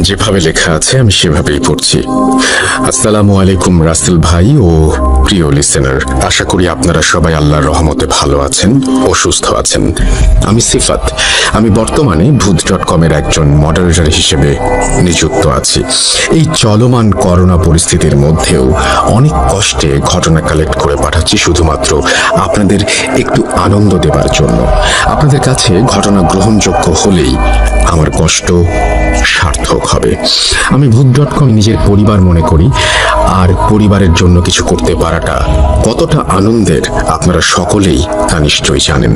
যেভাবে লেখা আছে আমি সেভাবেই পড়ছি। আসসালামু আলাইকুম রাসেল ভাই ও প্রিয় লিসেনার, আশা করি আপনারা সবাই আল্লাহর রহমতে ভালো আছেন ও সুস্থ আছেন। আমি সিফাত, আমি বর্তমানে ভূত.com-এর একজন মডারেটর হিসেবে নিযুক্ত আছি। এই চলমান করোনা পরিস্থিতির মধ্যেও অনেক কষ্টে ঘটনা কালেক্ট করে পাঠাচ্ছি শুধুমাত্র আপনাদের একটু আনন্দ দেবার জন্য। আপনাদের কাছে ঘটনা গ্রহণযোগ্য হলেই আমার কষ্ট সার্থক হবে। আমি ভূত.com নিজের পরিবার মনে করি, আর পরিবারের জন্য কিছু করতে পারাটা কতটা আনন্দের আপনারা সকলেই তা নিশ্চয়ই জানেন।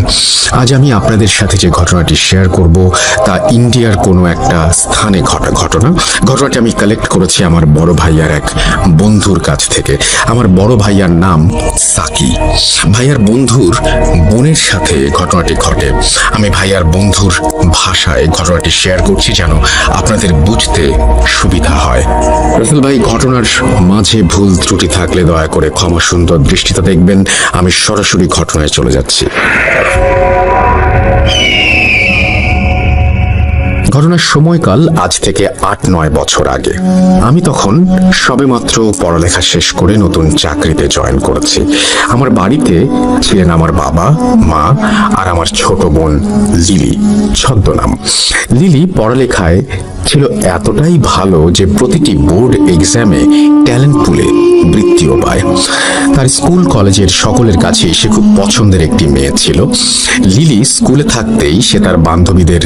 আজ আমি আপনাদের সাথে যে ঘটনাটি শেয়ার করব তা ইন্ডিয়ার কোনো একটা স্থানে ঘটা ঘটনাটি আমি কালেক্ট করেছি আমার বড় ভাইয়ার এক বন্ধুর কাছ থেকে। আমার বড় ভাইয়ার নাম সাকি। ভাইয়ার বন্ধুর বোনের সাথে ঘটনাটি ঘটে। আমি ভাইয়ার বন্ধুর ভাষায় ঘটনাটি শেয়ার করছি যেন আপনাদের বুঝতে সুবিধা হয়। রাসেল ভাই, ঘটনার মাঝে ভুল ত্রুটি থাকলে দয়া করে ক্ষমা সুন্দর দৃষ্টিতে দেখবেন। আমি সরাসরি ঘটনায় চলে যাচ্ছি। ঘটনার সময়কাল আজ থেকে ৮-৯ বছর আগে। আমি তখন সবেমাত্র পড়ালেখা শেষ করে নতুন চাকরিতে জয়েন করেছি। আমার বাড়িতে ছিলেন আমার বাবা, মা আর আমার ছোট বোন লিলি, ছদ্মনাম। লিলি পড়ালেখায় ছিল এতটাই ভালো যে প্রতিটি বোর্ড এক্সামে ট্যালেন্ট পুলে বৃত্তিও পায়। তার স্কুল কলেজের সকলের কাছেই সে খুব পছন্দের একটি মেয়ে ছিল। লিলি স্কুলে থাকতেই সে তার বান্ধবীদের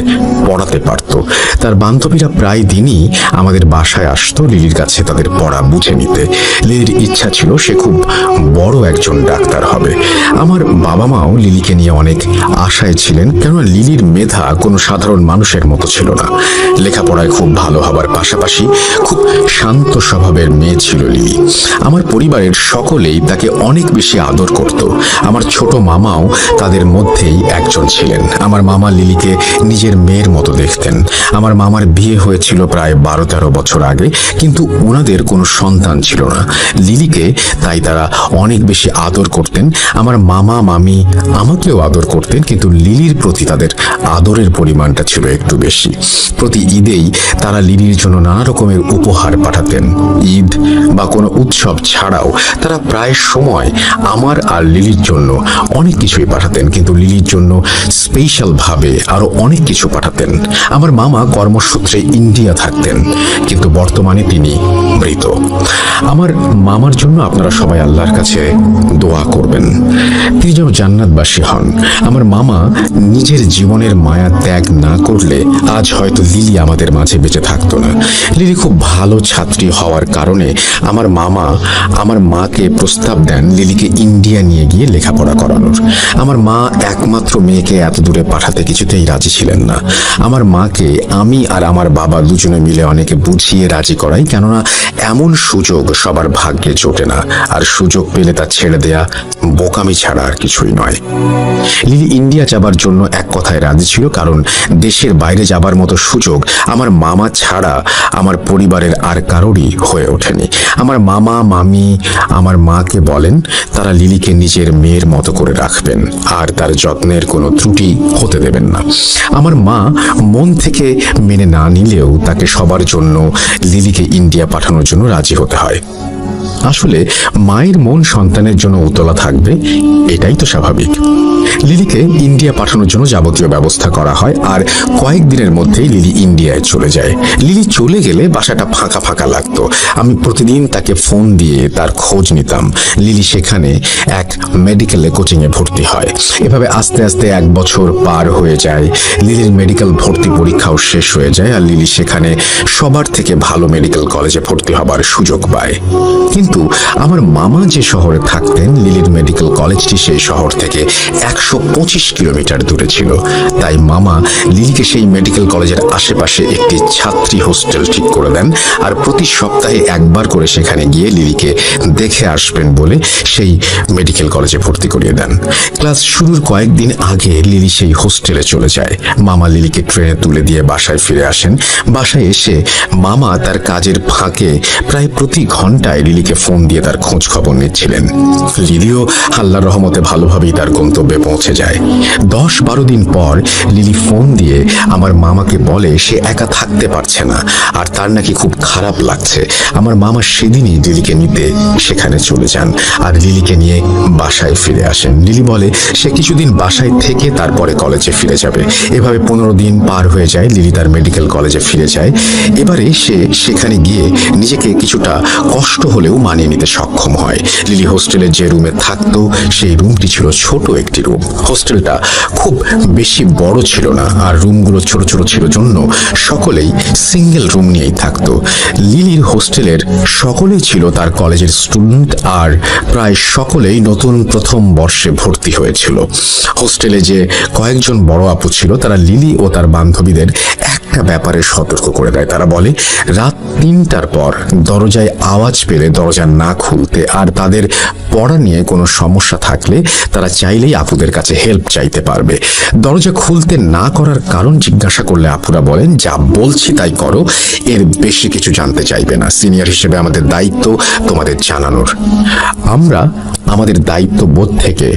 পড়াতে পারত। তার বান্ধবীরা প্রায় দিনই আমাদের বাসায় আসতো লিলির কাছে তাদের পড়া বুঝে নিতে। লিলির ইচ্ছা ছিল সে খুব বড় একজন ডাক্তার হবে। আমার বাবা মাও লিলিকে নিয়ে অনেক আশায় ছিলেন, কেননা লিলির মেধা কোনো সাধারণ মানুষের মতো ছিল না। লেখাপড়ায় খুব ভালো হবার পাশাপাশি খুব শান্ত স্বভাবের মেয়ে ছিল লিলি। আমার পরিবারের সকলেই তাকে অনেক বেশি আদর করত। আমার ছোট মামাও তাদের মধ্যেই একজন ছিলেন। আমার মামা লিলিকে নিজের মেয়ের মতো দেখতেন। আমার মামার বিয়ে হয়েছিল প্রায় 12-13 বছর আগে, কিন্তু ওনাদের কোনো সন্তান ছিল না। লিলিকে তাই তারা অনেক বেশি আদর করতেন। আমার মামা মামি আমাকেও আদর করতেন, কিন্তু লিলির প্রতি তাদের আদরের পরিমাণটা ছিল একটু বেশি। প্রতি ঈদেই তারা লিলির জন্য নানা রকমের উপহার পাঠাতেন। ঈদ বা কোনো উৎসব ছাড়াও তারা প্রায় সময় আমার আর লিলির জন্য অনেক কিছুই পাঠাতেন, কিন্তু লিলির জন্য স্পেশাল ভাবে আরো অনেক কিছু পাঠাতেন। আমার মামা কর্মসূত্রে ইন্ডিয়া থাকতেন, কিন্তু বর্তমানে তিনি মৃত। আমার মামার জন্য আপনারা সবাই আল্লাহর কাছে দোয়া করবেন, তিনি যেন জান্নাতবাসী হন। আমার মামা নিজের জীবনের মায়া ত্যাগ না করলে আজ হয়তো লিলি আমাদের মাঝে বেঁচে থাকতো না। লিলি খুব ভালো ছাত্রী হওয়ার কারণে আমার মামা আমার মাকে প্রস্তাব দেন লিলিকে ইন্ডিয়া নিয়ে গিয়ে লেখাপড়া করানোর। আমার মা একমাত্র মেয়েকে এত দূরে পাঠাতে কিছুতেই রাজি ছিলেন না। আমার মাকে আমি আর আমার বাবা দুজনে মিলে অনেকে বুঝিয়ে রাজি করাই, কেননা এমন সুযোগ সবার ভাগ্যে জোটে না, আর সুযোগ পেলে তা ছেড়ে দেয়া বোকামি ছাড়া আর কিছুই নয়। লিলি ইন্ডিয়া যাবার জন্য এক কথায় রাজি ছিল, কারণ দেশের বাইরে যাবার মতো সুযোগ আমার মামা ছাড়া আমার পরিবারের আর কারোরই হয়ে ওঠেনি। আমার মামা মামি আমার মাকে বলেন তারা লিলিকে নিজের মেয়ের মতো করে রাখবেন আর তার যত্নের কোনো ত্রুটি হতে দেবেন না। আমার মা মন থেকে মেনে না নিলেও তাকে সবার জন্য লিলিকে ইন্ডিয়া পাঠানোর জন্য রাজি হতে হয়। আসলে মায়ের মন সন্তানের জন্য উতলা থাকবে, এটাই তো স্বাভাবিক। লিলিকে ইন্ডিয়া পাঠানোর জন্য যাবতীয় ব্যবস্থা করা হয়, আর কয়েকদিনের মধ্যেই লিলি ইন্ডিয়ায় চলে যায়। লিলি চলে গেলে বাসাটা ফাঁকা ফাঁকা লাগতো। আমি প্রতিদিন তাকে ফোন দিয়ে তার খোঁজ নিতাম। লিলি সেখানে এক মেডিকেলে কোচিংয়ে ভর্তি হয়। এভাবে আস্তে আস্তে 1 বছর পার হয়ে যায়। লিলির মেডিকেল ভর্তি পরীক্ষাও শেষ হয়ে যায়, আর লিলি সেখানে সবার থেকে ভালো মেডিকেল কলেজে ভর্তি হবার সুযোগ পায়। কিন্তু আমার মামা যে শহরে থাকতেন, লিলির মেডিকেল কলেজটি সেই শহর থেকে 125 কিলোমিটার দূরে ছিল। তাই মামা লিলিকে সেই মেডিকেল কলেজের আশেপাশে একটি ছাত্রী হোস্টেল ঠিক করে দেন, আর প্রতি সপ্তাহে একবার করে সেখানে গিয়ে লিলিকে দেখে আসবেন বলে সেই মেডিকেল কলেজে ভর্তি করিয়ে দেন। ক্লাস শুরুর কয়েকদিন আগে লিলি সেই হোস্টেলে চলে যায়। মামা লিলিকে ট্রেনে তুলে দিয়ে বাসায় ফিরে আসেন। বাসায় এসে মামা তার কাজের ফাঁকে প্রায় প্রতি ঘন্টায় লিলিকে ফোন দিয়ে তার খোঁজ খবর নিচ্ছিলেন। লিলিও আল্লাহর রহমতে ভালোভাবেই তার গন্তব্যে পৌঁছে যায়। 10-12 দিন পর লিলি ফোন দিয়ে আমার মামাকে বলে সে একা থাকতে পারছে না আর তার নাকি খুব খারাপ লাগছে। আমার মামা সেদিনই লিলিকে নিতে সেখানে চলে যান আর লিলিকে নিয়ে বাসায় ফিরে আসেন। লিলি বলে সে কিছুদিন বাসায় থেকে তারপরে কলেজে ফিরে যাবে। এভাবে 15 দিন পার হয়ে যায়। লিলি তার মেডিকেল কলেজে ফিরে যায়। এবারে সে সেখানে গিয়ে নিজেকে কিছুটা কষ্ট হলেও মানিয়ে নিতে সক্ষম হয়। লিলি হোস্টেলে যে রুমে থাকতো সেই রুমটি ছিল ছোট একটি রুম। হোস্টেলটা খুব বেশি বড় ছিল না আর রুমগুলো ছোট ছোট ছিল জন্য সকলেই সিঙ্গেল রুম নিয়েই থাকতো। লিলির হোস্টেলের সকলেই ছিল তার কলেজের স্টুডেন্ট আর প্রায় সকলেই নতুন প্রথম বর্ষে ভর্তি হয়েছিল। হোস্টেলে যে কয়েকজন বড় আপু ছিল তারা লিলি ও তার বান্ধবীদের একটা ব্যাপারে সতর্ক করে দেয়। তারা বলে রাত 3টার পর দরজায় আওয়াজ পেলে দরজা না খুলতে আর তাদের পড়া নিয়ে কোনো সমস্যা থাকলে তারা চাইলেই আপুদের কাছে হেল্প চাইতে পারবে। দরজা খুলতে না করার কারণ জিজ্ঞাসা করলে আপুরা বলেন যা বলছি তাই করো, এর বেশি কিছু জানতে চাইবে না। সিনিয়র হিসেবে আমাদের দায়িত্ব তোমাদের জানানোর। আমরা আমাদের দায়িত্ববোধ থেকে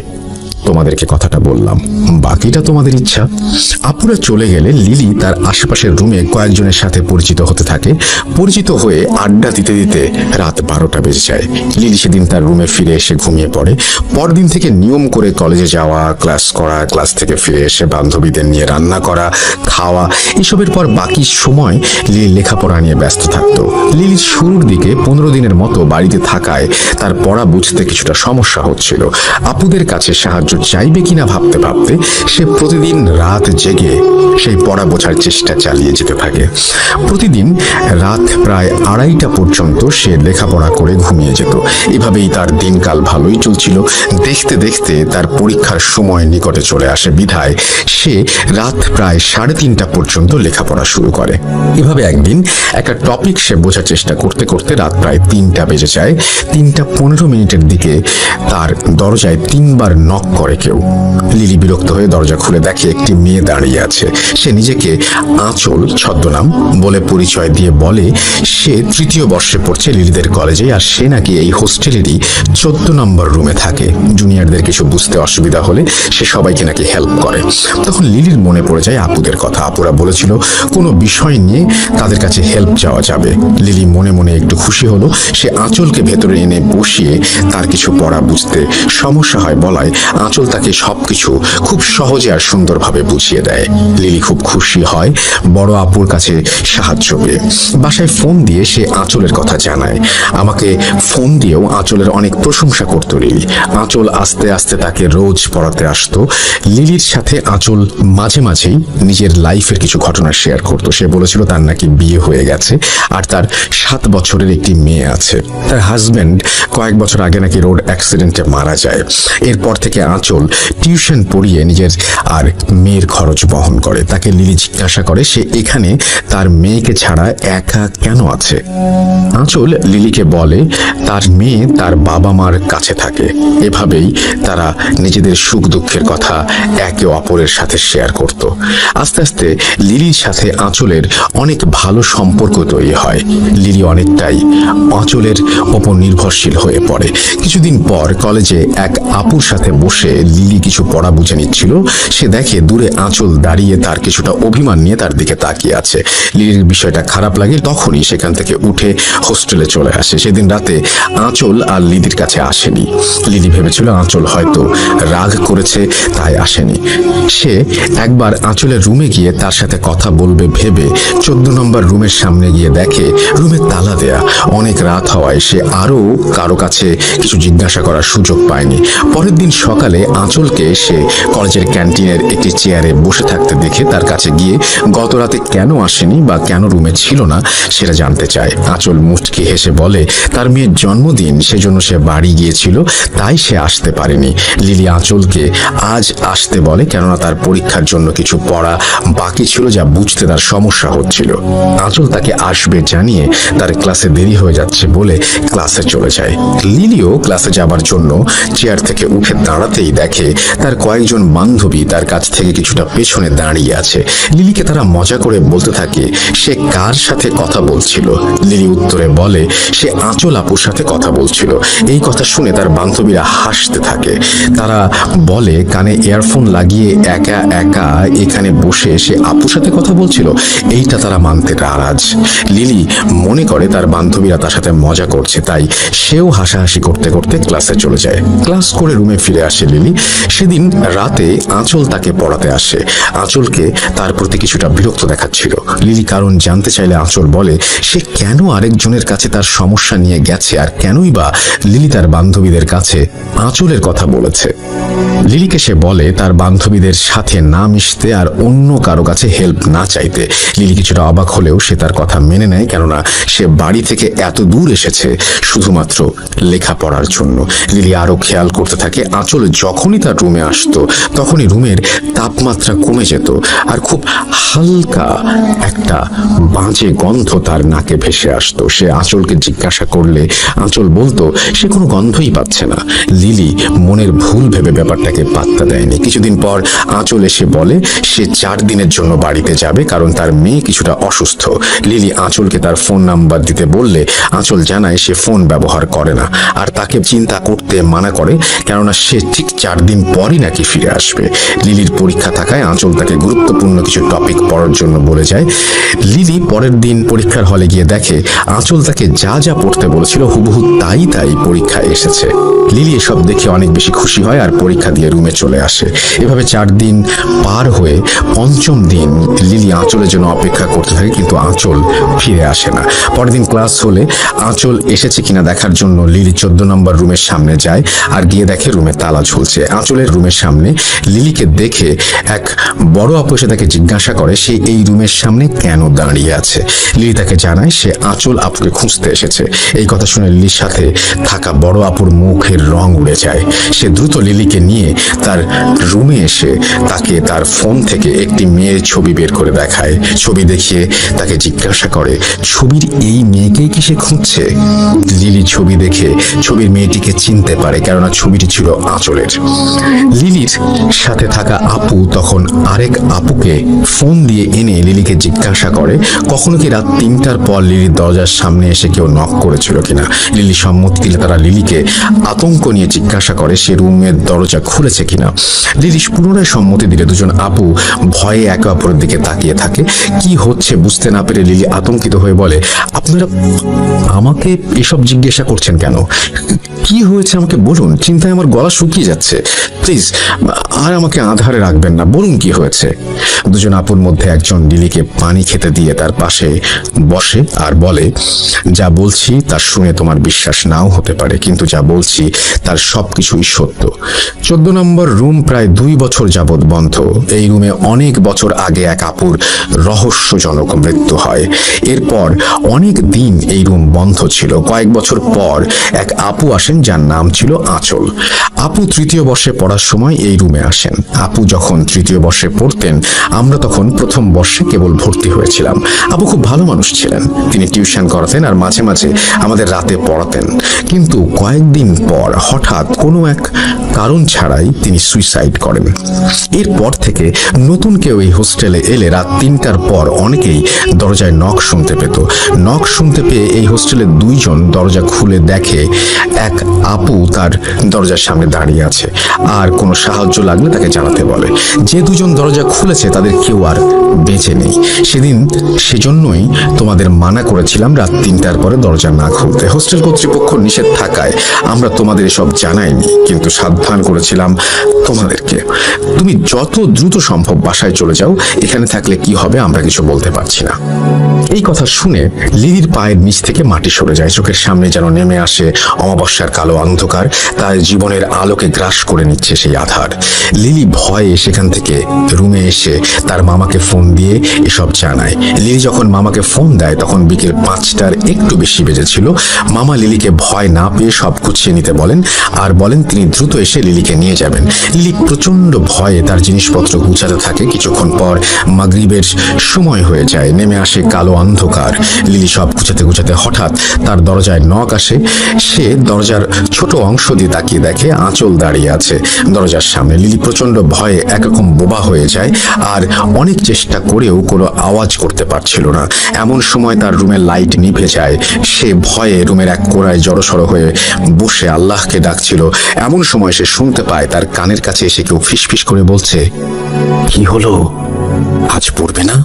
তোমাদেরকে কথাটা বললাম, বাকিটা তোমাদের ইচ্ছা। আপুরা চলে গেলে লিলি তার আশেপাশের রুমে কয়েকজনের সাথে পরিচিত হতে থাকে। পরিচিত হয়ে আড্ডা দিতে দিতে রাত 12টা বেজে যায়। লিলি সেদিন তার রুমে ফিরে এসে ঘুমিয়ে পড়ে। পরদিন থেকে নিয়ম করে কলেজে যাওয়া, ক্লাস করা, ক্লাস থেকে ফিরে এসে বান্ধবীদের নিয়ে রান্না করা, খাওয়া, এসবের পর বাকি সময় লিলি লেখাপড়া নিয়ে ব্যস্ত থাকতো। লিলি শুরুর দিকে 15 দিনের মতো বাড়িতে থাকায় তার পড়া বুঝতে কিছুটা সমস্যা হচ্ছিল। আপুদের কাছে সাহায্য চাইবে কিনা ভাবতে ভাবতে সে প্রতিদিন রাত জেগে সেই পড়া বোঝার চেষ্টা চালিয়ে যেতে থাকে। প্রতিদিন রাত প্রায় 2:30টা পর্যন্ত সে লেখাপড়া করে ঘুমিয়ে যেত। এভাবেই তার দিনকাল ভালোই চলছিল। দেখতে দেখতে তার পরীক্ষার সময় নিকটে চলে আসে বিধায় সে রাত প্রায় 3:30টা পর্যন্ত লেখাপড়া শুরু করে। এভাবে একদিন একটা টপিক সে বোঝার চেষ্টা করতে করতে রাত প্রায় 3টা বেজে যায়। 3:15 দিকে তার দরজায় 3বার নক করে কেউ। লিলি বিরক্ত হয়ে দরজা খুলে দেখে একটি মেয়ে দাঁড়িয়ে আছে। সে নিজেকে আঁচল ছদ্মনাম বলে পরিচয় দিয়ে বলে সে 3য় বর্ষে পড়ছে লিলিদের কলেজে আর সে নাকি এই হোস্টেলেরই 14 নম্বর রুমে থাকে। জুনিয়রদের কিছু বুঝতে অসুবিধা হলে সে সবাইকে নাকি হেল্প করে। তখন লিলির মনে পড়ে যায় আপুদের কথা। আপুরা বলেছিল কোনো বিষয় নিয়ে তাদের কাছে হেল্প চাওয়া যাবে। লিলি মনে মনে একটু খুশি হলো। সে আঁচলকে ভেতরে এনে বসিয়ে তার কিছু পড়া বুঝতে সমস্যা হয় বলায় আঁচল তাকে সবকিছু খুব সহজে আর সুন্দরভাবে বুঝিয়ে দেয়। লিলি খুব খুশি হয় বড় আপুর কাছে সাহায্য পেয়ে। বাসায় ফোন দিয়ে সে আঁচলের কথা জানায়। আমাকে ফোন দিয়েও আঁচলের অনেক প্রশংসা করতো লিলি। আঁচল আস্তে আস্তে তাকে রোজ পড়াতে আসতো। লিলির সাথে আঁচল মাঝে মাঝেই নিজের লাইফের কিছু ঘটনা শেয়ার করতো। সে বলেছিল তার নাকি বিয়ে হয়ে গেছে আর তার 7 বছরের একটি মেয়ে আছে। তার হাজবেন্ড কয়েক বছর আগে নাকি রোড অ্যাক্সিডেন্টে মারা যায়। এরপর থেকে আঁচল টিউশন পড়িয়ে নিজের আর মেয়ের খরচ বহন করে। তাকে লিলি জিজ্ঞাসা করে সে এখানে তার মেয়েকে ছাড়া একা কেন আছে। আঁচল লিলিকে বলে তার মেয়ে তার বাবা মার কাছে থাকে। এভাবেই তারা নিজেদের সুখ দুঃখের কথা একে অপরের সাথে শেয়ার করত। আস্তে আস্তে লিলির সাথে আঁচলের অনেক ভালো সম্পর্ক তৈরি হয়। লিলি অনেকটাই আঁচলের ওপর নির্ভরশীল হয়ে পড়ে। কিছুদিন পর কলেজে এক আপুর সাথে বসে লিলি কিছু পড়া বুঝে নিচ্ছিল। সে দেখে দূরে আঁচল দাঁড়িয়ে তার কিছুটা অভিমান নিয়ে তার দিকে তাকিয়ে আছে। লিলির বিষয়টা খারাপ লাগে। তখনই সেখান থেকে উঠে হোস্টেলে চলে আসে। সেদিন রাতে আঁচল আর লিলির কাছে আসেনি। লিলি ভেবেছিল আঁচল হয়তো রাগ করেছে তাই আসেনি। সে একবার আঁচলের রুমে গিয়ে তার সাথে কথা বলবে ভেবে 14 নম্বর রুমের সামনে গিয়ে দেখে রুমে তালা দেয়া। অনেক রাত হওয়ায় সে আরো কারো কাছে কিছু জিজ্ঞাসা করার সুযোগ পায়নি। পরের দিন সকালে আঁচলকে সে কলেজের ক্যান্টিনের একটি চেয়ারে বসে থাকতে দেখে তার কাছে গিয়ে গত রাতে কেন আসেনি বা কেন রুমে ছিল না সেটা জানতে চায়। আঁচল মুচকি হেসে বলে তার মেয়ের জন্মদিন, সেজন্য সে বাড়ি গিয়েছিল তাই সে আসতে পারেনি। লিলি আঁচলকে আজ আসতে বলে কেননা তার পরীক্ষার জন্য কিছু পড়া বাকি ছিল যা বুঝতে তার সমস্যা হচ্ছিল। আঁচল তাকে আসবে জানিয়ে তার ক্লাসে দেরি হয়ে যাচ্ছে বলে ক্লাসে চলে যায়। লিলিও ক্লাসে যাবার জন্য চেয়ার থেকে উঠে দাঁড়াতে আসতেই দেখে তার কয়েকজন বান্ধবী তার কাছ থেকে কিছুটা পেছনে দাঁড়িয়ে আছে। লিলিকে তারা মজা করে বলতে থাকে সে কার সাথে কথা বলছিল। লিলি উত্তরে বলে সে আঁচল আপুর সাথে কথা বলছিল। এই কথা শুনে তার বান্ধবীরা হাসতে থাকে। তারা বলে কানে ইয়ারফোন লাগিয়ে একা একা এখানে বসে সে আপুর সাথে কথা বলছিল। এইটা তারা মানতে নারাজ। লিলি মনে করে তার বান্ধবীরা তার সাথে মজা করছে, তাই সেও হাসাহাসি করতে করতে ক্লাসে চলে যায়। ক্লাস করে রুমে ফিরে আসে লিলি। সেদিন রাতে আঁচল তাকে পড়াতে আসে। আঁচলকে তার প্রতি কিছুটা বিরক্ত দেখাচ্ছিল। লিলি কারণ জানতে চাইলে আঁচল বলে সে কেন আরেকজনের কাছে তার সমস্যা নিয়ে গেছে, আর কেনই বা লিলি তার বান্ধবীদের কাছে আঁচলের কথা বলেছে। লিলিকে সে বলে তার বান্ধবীদের সাথে না মিশতে আর অন্য কারো কাছে হেল্প না চাইতে। লিলি কিছুটা অবাক হলেও সে তার কথা মেনে নেয়, কেননা সে বাড়ি থেকে এত দূর এসেছে শুধুমাত্র লেখাপড়ার জন্য। লিলি আরো খেয়াল করতে থাকে আঁচল যখনই তার রুমে আসতো তখনই রুমের তাপমাত্রা কমে যেত আর খুব হালকা একটা বাজে গন্ধ তার নাকে ভেসে আসতো। সে আঁচলকে জিজ্ঞাসা করলে আঁচল বলতো সে কোনো গন্ধই পাচ্ছে না। লিলি মনের ভুল ভেবে ব্যাপারটাকে পাত্তা দেয়নি। কিছুদিন পর আঁচল এসে বলে সে 4 দিনের জন্য বাড়িতে যাবে, কারণ তার মেয়ে কিছুটা অসুস্থ। লিলি আঁচলকে তার ফোন নাম্বার দিতে বললে আঁচল জানায় সে ফোন ব্যবহার করে না আর তাকে চিন্তা করতে মানা করে, কেননা সে ঠিক 4 দিন পরই নাকি ফিরে আসবে। লিলির পরীক্ষা থাকায় আঁচল তাকে গুরুত্বপূর্ণ কিছু টপিক পড়ার জন্য বলে যায়। লিলি পরের দিন পরীক্ষার হলে গিয়ে দেখে আঁচল তাকে যা যা পড়তে বলেছিল হুবহু তাই পরীক্ষায় এসেছে। লিলি এসব দেখে অনেক বেশি খুশি হয় আর পরীক্ষা দিয়ে রুমে চলে আসে। এভাবে 4 দিন পার হয়ে 5ম দিন লিলি আঁচলের জন্য অপেক্ষা করতে থাকে, কিন্তু আঁচল ফিরে আসে না। পরের দিন ক্লাস হলে আঁচল এসেছে কিনা দেখার জন্য লিলি 14 নম্বর রুমের সামনে যায় আর গিয়ে দেখে রুমে তালা ঝুলছে। আঁচলের রুমের সামনে লিলিকে দেখে এক বড় আপু এসে তাকে জিজ্ঞাসা করে সে এই রুমের সামনে কেন দাঁড়িয়ে আছে। লিলি তাকে জানায় সে আঁচল আপুকে খুঁজতে এসেছে। এই কথা শুনে লিলির সাথে থাকা বড় আপুর মুখের রং উড়ে যায়। সে দ্রুত লিলিকে নিয়ে তার রুমে এসে তাকে তার ফোন থেকে একটি মেয়ের ছবি বের করে দেখায়। ছবি দেখিয়ে তাকে জিজ্ঞাসা করে ছবির এই মেয়েকেই কি সে খুঁজছে। লিলি ছবি দেখে ছবির মেয়েটিকে চিনতে পারে, কেননা ছবিটি ছিল আঁচলের। লিলির সাথে থাকা আপু তখন আরেক আপুকে ফোন দিয়ে এনে লিলিকে জিজ্ঞাসা করে কখনো কি রাত 3টার পর লিলির দরজার সামনে এসে কেউ নক করেছিল কিনা। লিলি সম্মতি দিলে তারা লিলিকে আতঙ্ক নিয়ে জিজ্ঞাসা করে সে রুমের দরজা খুলেছে কিনা। লিলি পুনরায় সম্মতি দিলে দুজন আপু ভয়ে একে অপরের দিকে তাকিয়ে থাকে। কি হচ্ছে বুঝতে না পেরে লিলি আতঙ্কিত হয়ে বলে আপনারা আমাকে এসব জিজ্ঞাসা করছেন কেন? কি হয়েছে আমাকে বলুন, চিন্তায় আমার গলা শুকিয়ে যাচ্ছে। প্লিজ আর আমাকে আধারে রাখবেন না, বলুন কি হয়েছে। দুজন আপুর মধ্যে একজন লিলিকে পানি খেতে দিয়ে তার পাশে বসে আর বলে যা বলছি তা শুনে তোমার বিশ্বাস নাও হতে পারে, কিন্তু যা বলছি তার সবকিছুই সত্য। 14 নম্বর রুম প্রায় 2 বছর যাবৎ বন্ধ। এই রুমে অনেক বছর আগে এক আপুর রহস্যজনক মৃত্যু হয়। এরপর অনেক দিন এই রুম বন্ধ ছিল। কয়েক বছর পর এক আপু আসেন যার নাম ছিল আঁচল। আপু 3য় বর্ষে পড়ার সময় এই রুমে আসেন। আপু যখন 3য় বর্ষে পড়তেন আমরা তখন 1ম বর্ষে কেবল ভর্তি হয়েছিলাম। আপু খুব ভালো মানুষ ছিলেন। তিনি টিউশন করাতেন আর মাঝে মাঝে আমাদের রাতে পড়াতেন, কিন্তু কয়েকদিন পর হঠাৎ কোনো এক কারণ ছাড়াই তিনি সুইসাইড করেন। এরপর থেকে নতুন কেউ এই হোস্টেলে এলে রাত 3টার পর অনেকেই দরজায় নক শুনতে পেত। নক শুনতে পেয়ে এই হোস্টেলের 2 জন দরজা খুলে দেখে এক আপু তার দরজার সামনে দাঁড়িয়ে আছে আর কোনো সাহায্য লাগলে তাকে জানাতে বলে। যে 2 জন দরজা খুলেছে তাদের কেউ আর বেঁচে নেই। সেজন্যই তোমাদের মানা করেছিলাম রাত 3টার পরে দরজা না খুলতে। হোস্টেল কর্তৃপক্ষ নিষেধ থাকায় আমরা তোমাদের এসব জানাইনি, কিন্তু সাবধান করেছিলাম তোমাদেরকে। তুমি যত দ্রুত সম্ভব বাসায় চলে যাও, এখানে থাকলে কি হবে আমরা কিছু বলতে পারছি না। এই কথা শুনে লিলির পায়ের নিচ থেকে মাটি সরে যায়। চোখের সামনে যেন নেমে আসে অমাবস্যার কালো অন্ধকার। তার জীবনের আলোকে গ্রাস করে নিচ্ছে সেই আধার। লিলি ভয়ে সেখান থেকে রুমে এসে তার মামাকে ফোন দিয়ে এসব জানায়। লিলি যখন মামাকে ফোন দেয় তখন বিকেল 5টার একটু বেশি বেজেছিল। মামা লিলিকে ভয় না পেয়ে সব গুছিয়ে নিতে বলেন আর বলেন তিনি দ্রুত এসে লিলিকে নিয়ে যাবেন। লিলি প্রচন্ড ভয়ে তার জিনিসপত্র গুছাতে থাকে। কিছুক্ষণ পর মাগরিবের সময় হয়ে যায়। নেমে আসে কালো অন্ধকার। লিলি সব গুছাতে গুছাতে হঠাৎ তার দরজায় নক আসে। সে দরজার ছোট অংশ দিয়ে তাকিয়ে দেখে আঁচল দাঁড়িয়ে আছে দরজার সামনে। লিলি প্রচন্ড ভয়ে একরকম বোবা হয়ে যায় আর অনেক চেষ্টা করেও কোনো আওয়াজ করতে পারছিল না। এমন সময় তার রুমের লাইট নিভে যায়। সে ভয়ে রুমের এক কোণায় জড়সড় হয়ে বসে আল্লাহকে ডাকছিল। এমন সময় সে শুনতে পায় তার কানের কাছে এসে কেউ ফিসফিস করে বলছে, কি হলো, আজ পড়বে না?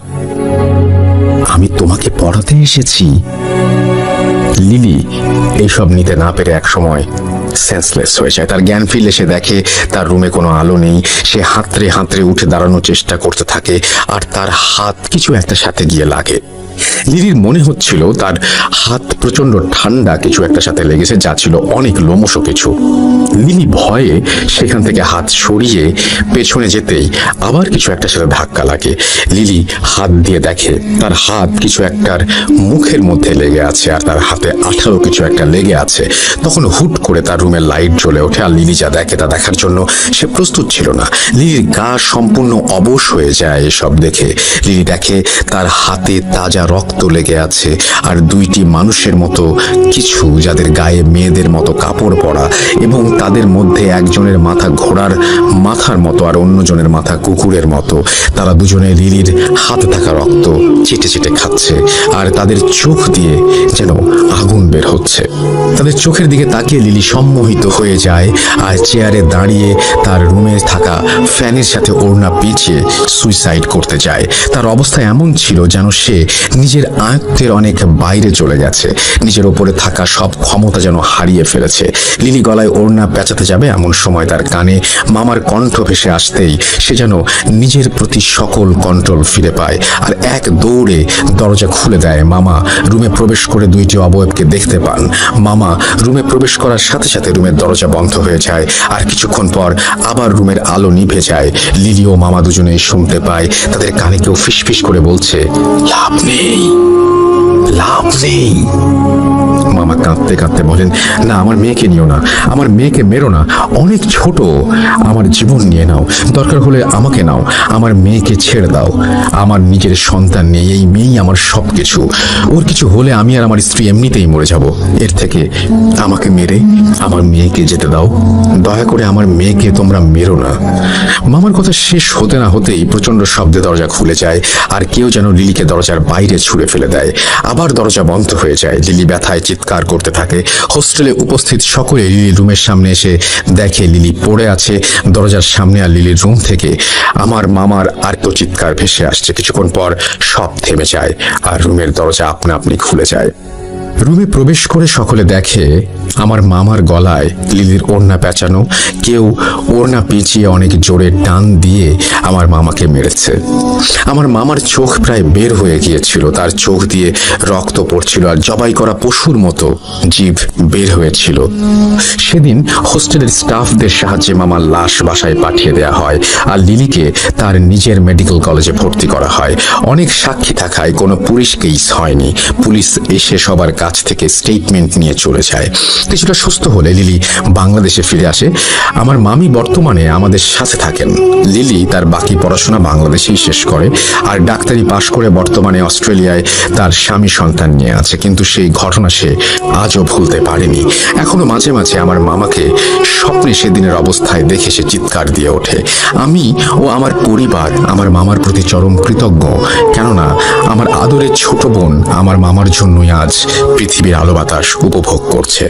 আমি তোমাকে পড়াতে এসেছি। লিলি এইসব নিতে না পেরে এক সময় সেন্সলেস হয়ে যায়। তার জ্ঞান ফিরলে সে দেখে তার রুমে কোনো আলো নেই। সে হাতড়ে হাতড়ে উঠে দাঁড়ানোর চেষ্টা করতে থাকে আর তার হাত কিছু একটা সাথে গিয়ে লাগে। লিলির মনে হচ্ছিল তার হাত প্রচন্ড ঠান্ডা কিছু একটা সাথে লেগেছে, যা ছিল অনেক লোমশ কিছু। লিলি ভয়ে সেখান থেকে হাত সরিয়ে পেছনে যেতেই আবার কিছু একটা সাথে ধাক্কা লাগে। লিলি হাত দিয়ে দেখে তার হাত কিছু একটার মুখের মধ্যে লেগে আছে আর তার হাতে আঠালো কিছু একটা লেগে আছে। তখন হুট করে তার রুমের লাইট জ্বলে ওঠে আর লিলি যা দেখে তা দেখার জন্য সে প্রস্তুত ছিল না। লিলির গা সম্পূর্ণ অবশ হয়ে যায় এসব দেখে। লিলি দেখে তার হাতে তাজা রক্ত লেগে আছে আর দুইটি মানুষের মতো কিছু, যাদের গায়ে মেয়েদের মতো কাপড় পরা এবং তাদের মধ্যে একজনের মাথা ঘোড়ার মাথার মতো আর অন্যজনের মাথা কুকুরের মতো। তারা দুজনে লিলির হাতে থাকা রক্ত চেটে চেটে খাচ্ছে আর তাদের চোখ দিয়ে যেন আগুন বের হচ্ছে। তাদের চোখের দিকে তাকিয়ে লিলি সম্মোহিত হয়ে যায় আর চেয়ারে দাঁড়িয়ে তার রুমে থাকা ফ্যানের সাথে ওড়না পিছিয়ে সুইসাইড করতে যায়। তার অবস্থা এমন ছিল যেন সে নিজের আয়ত্তের অনেক বাইরে চলে গেছে, নিজের ওপরে থাকা সব ক্ষমতা যেন হারিয়ে ফেলেছে। লিলি গলায় ওড়না পেঁচাতে যাবে, এমন সময় তার কানে মামার কণ্ঠ ভেসে আসতেই সে যেন নিজের প্রতি সকল কন্ট্রোল ফিরে পায় আর এক দৌড়ে দরজা খুলে দেয়। মামা রুমে প্রবেশ করে দুইটি অবয়বকে দেখতে পান। মামা রুমে প্রবেশ করার সাথে সাথে রুমের দরজা বন্ধ হয়ে যায় আর কিছুক্ষণ পর আবার রুমের আলো নিভে যায়। লিলি ও মামা দুজনেই শুনতে পায় তাদের কানে কেউ ফিসফিস করে বলছে, লাভ নেই, লাভ নেই। মামা কাঁদতে কাঁদতে বলেন, না, আমার মেয়েকে নিও না, আমার মেয়েকে মেরো না, অনেক ছোট, আমার জীবন নিয়ে নাও, দরকার হলে আমাকে নাও, আমার মেয়েকে ছেড়ে দাও, আমার নিজের সন্তান নেই, এই মেয়েই আমার সবকিছু, ওর কিছু হলে আমি আর আমার স্ত্রী এমনিতেই মরে যাব, এর থেকে আমাকে মেরে আমার মেয়েকে যেতে দাও, দয়া করে আমার মেয়েকে তোমরা মেরো না। মামার কথা শেষ হতে না হতেই প্রচন্ড শব্দে দরজা খুলে যায় আর কেউ যেন লিলিকে দরজার বাইরে ছুঁড়ে ফেলে দেয়। আবার দরজা বন্ধ হয়ে যায়। লিলি ব্যথায় চিৎকার করতে থাকে। হোস্টেলে উপস্থিত সকলে লিলির রুমের সামনে এসে দেখে লিলি পড়ে আছে দরজার সামনে আর লিলির রুম থেকে আমার মামার আর তো চিৎকার ভেসে আসছে। কিছুক্ষণ পর সব থেমে যায় আর রুমের দরজা আপনা আপনি খুলে যায়। রুমে প্রবেশ করে সকলে দেখে আমার মামার গলায় লিলির ওড়না পেঁচানো, কেউ ওড়না পেঁচিয়ে অনেক জোরে টান দিয়ে আমার মামাকে মেরেছে। আমার মামার চোখ প্রায় বের হয়ে গিয়েছিল, তার চোখ দিয়ে রক্ত পড়ছিল আর জবাই করা পশুর মতো জিভ বের হয়েছিল। সেদিন হোস্টেলের স্টাফদের সাহায্যে মামার লাশ বাসায় পাঠিয়ে দেওয়া হয় আর লিলিকে তার নিজের মেডিকেল কলেজে ভর্তি করা হয়। অনেক সাক্ষী থাকায় কোনো পুলিশ কেস হয়নি। পুলিশ এসে সবার কাছ থেকে স্টেটমেন্ট নিয়ে চলে যায়। কিছুটা সুস্থ হলে লিলি বাংলাদেশে ফিরে আসে। আমার মামি বর্তমানে আমাদের সাথে থাকেন। লিলি তার বাকি পড়াশোনা বাংলাদেশেই শেষ করে আর ডাক্তারি পাশ করে বর্তমানে অস্ট্রেলিয়ায় তার স্বামী সন্তান নিয়ে আছে, কিন্তু সেই ঘটনা সে আজও ভুলতে পারেনি। এখনো মাঝে মাঝে আমার মামাকে স্বপ্নে সেদিনের অবস্থায় দেখে সে চিৎকার দিয়ে ওঠে। আমি ও আমার পরিবার আমার মামার প্রতি চরম কৃতজ্ঞ, কেননা আমার আদরের ছোট বোন আমার মামার জন্যই আজ পৃথিবীর আলো বাতাস উপভোগ করছে।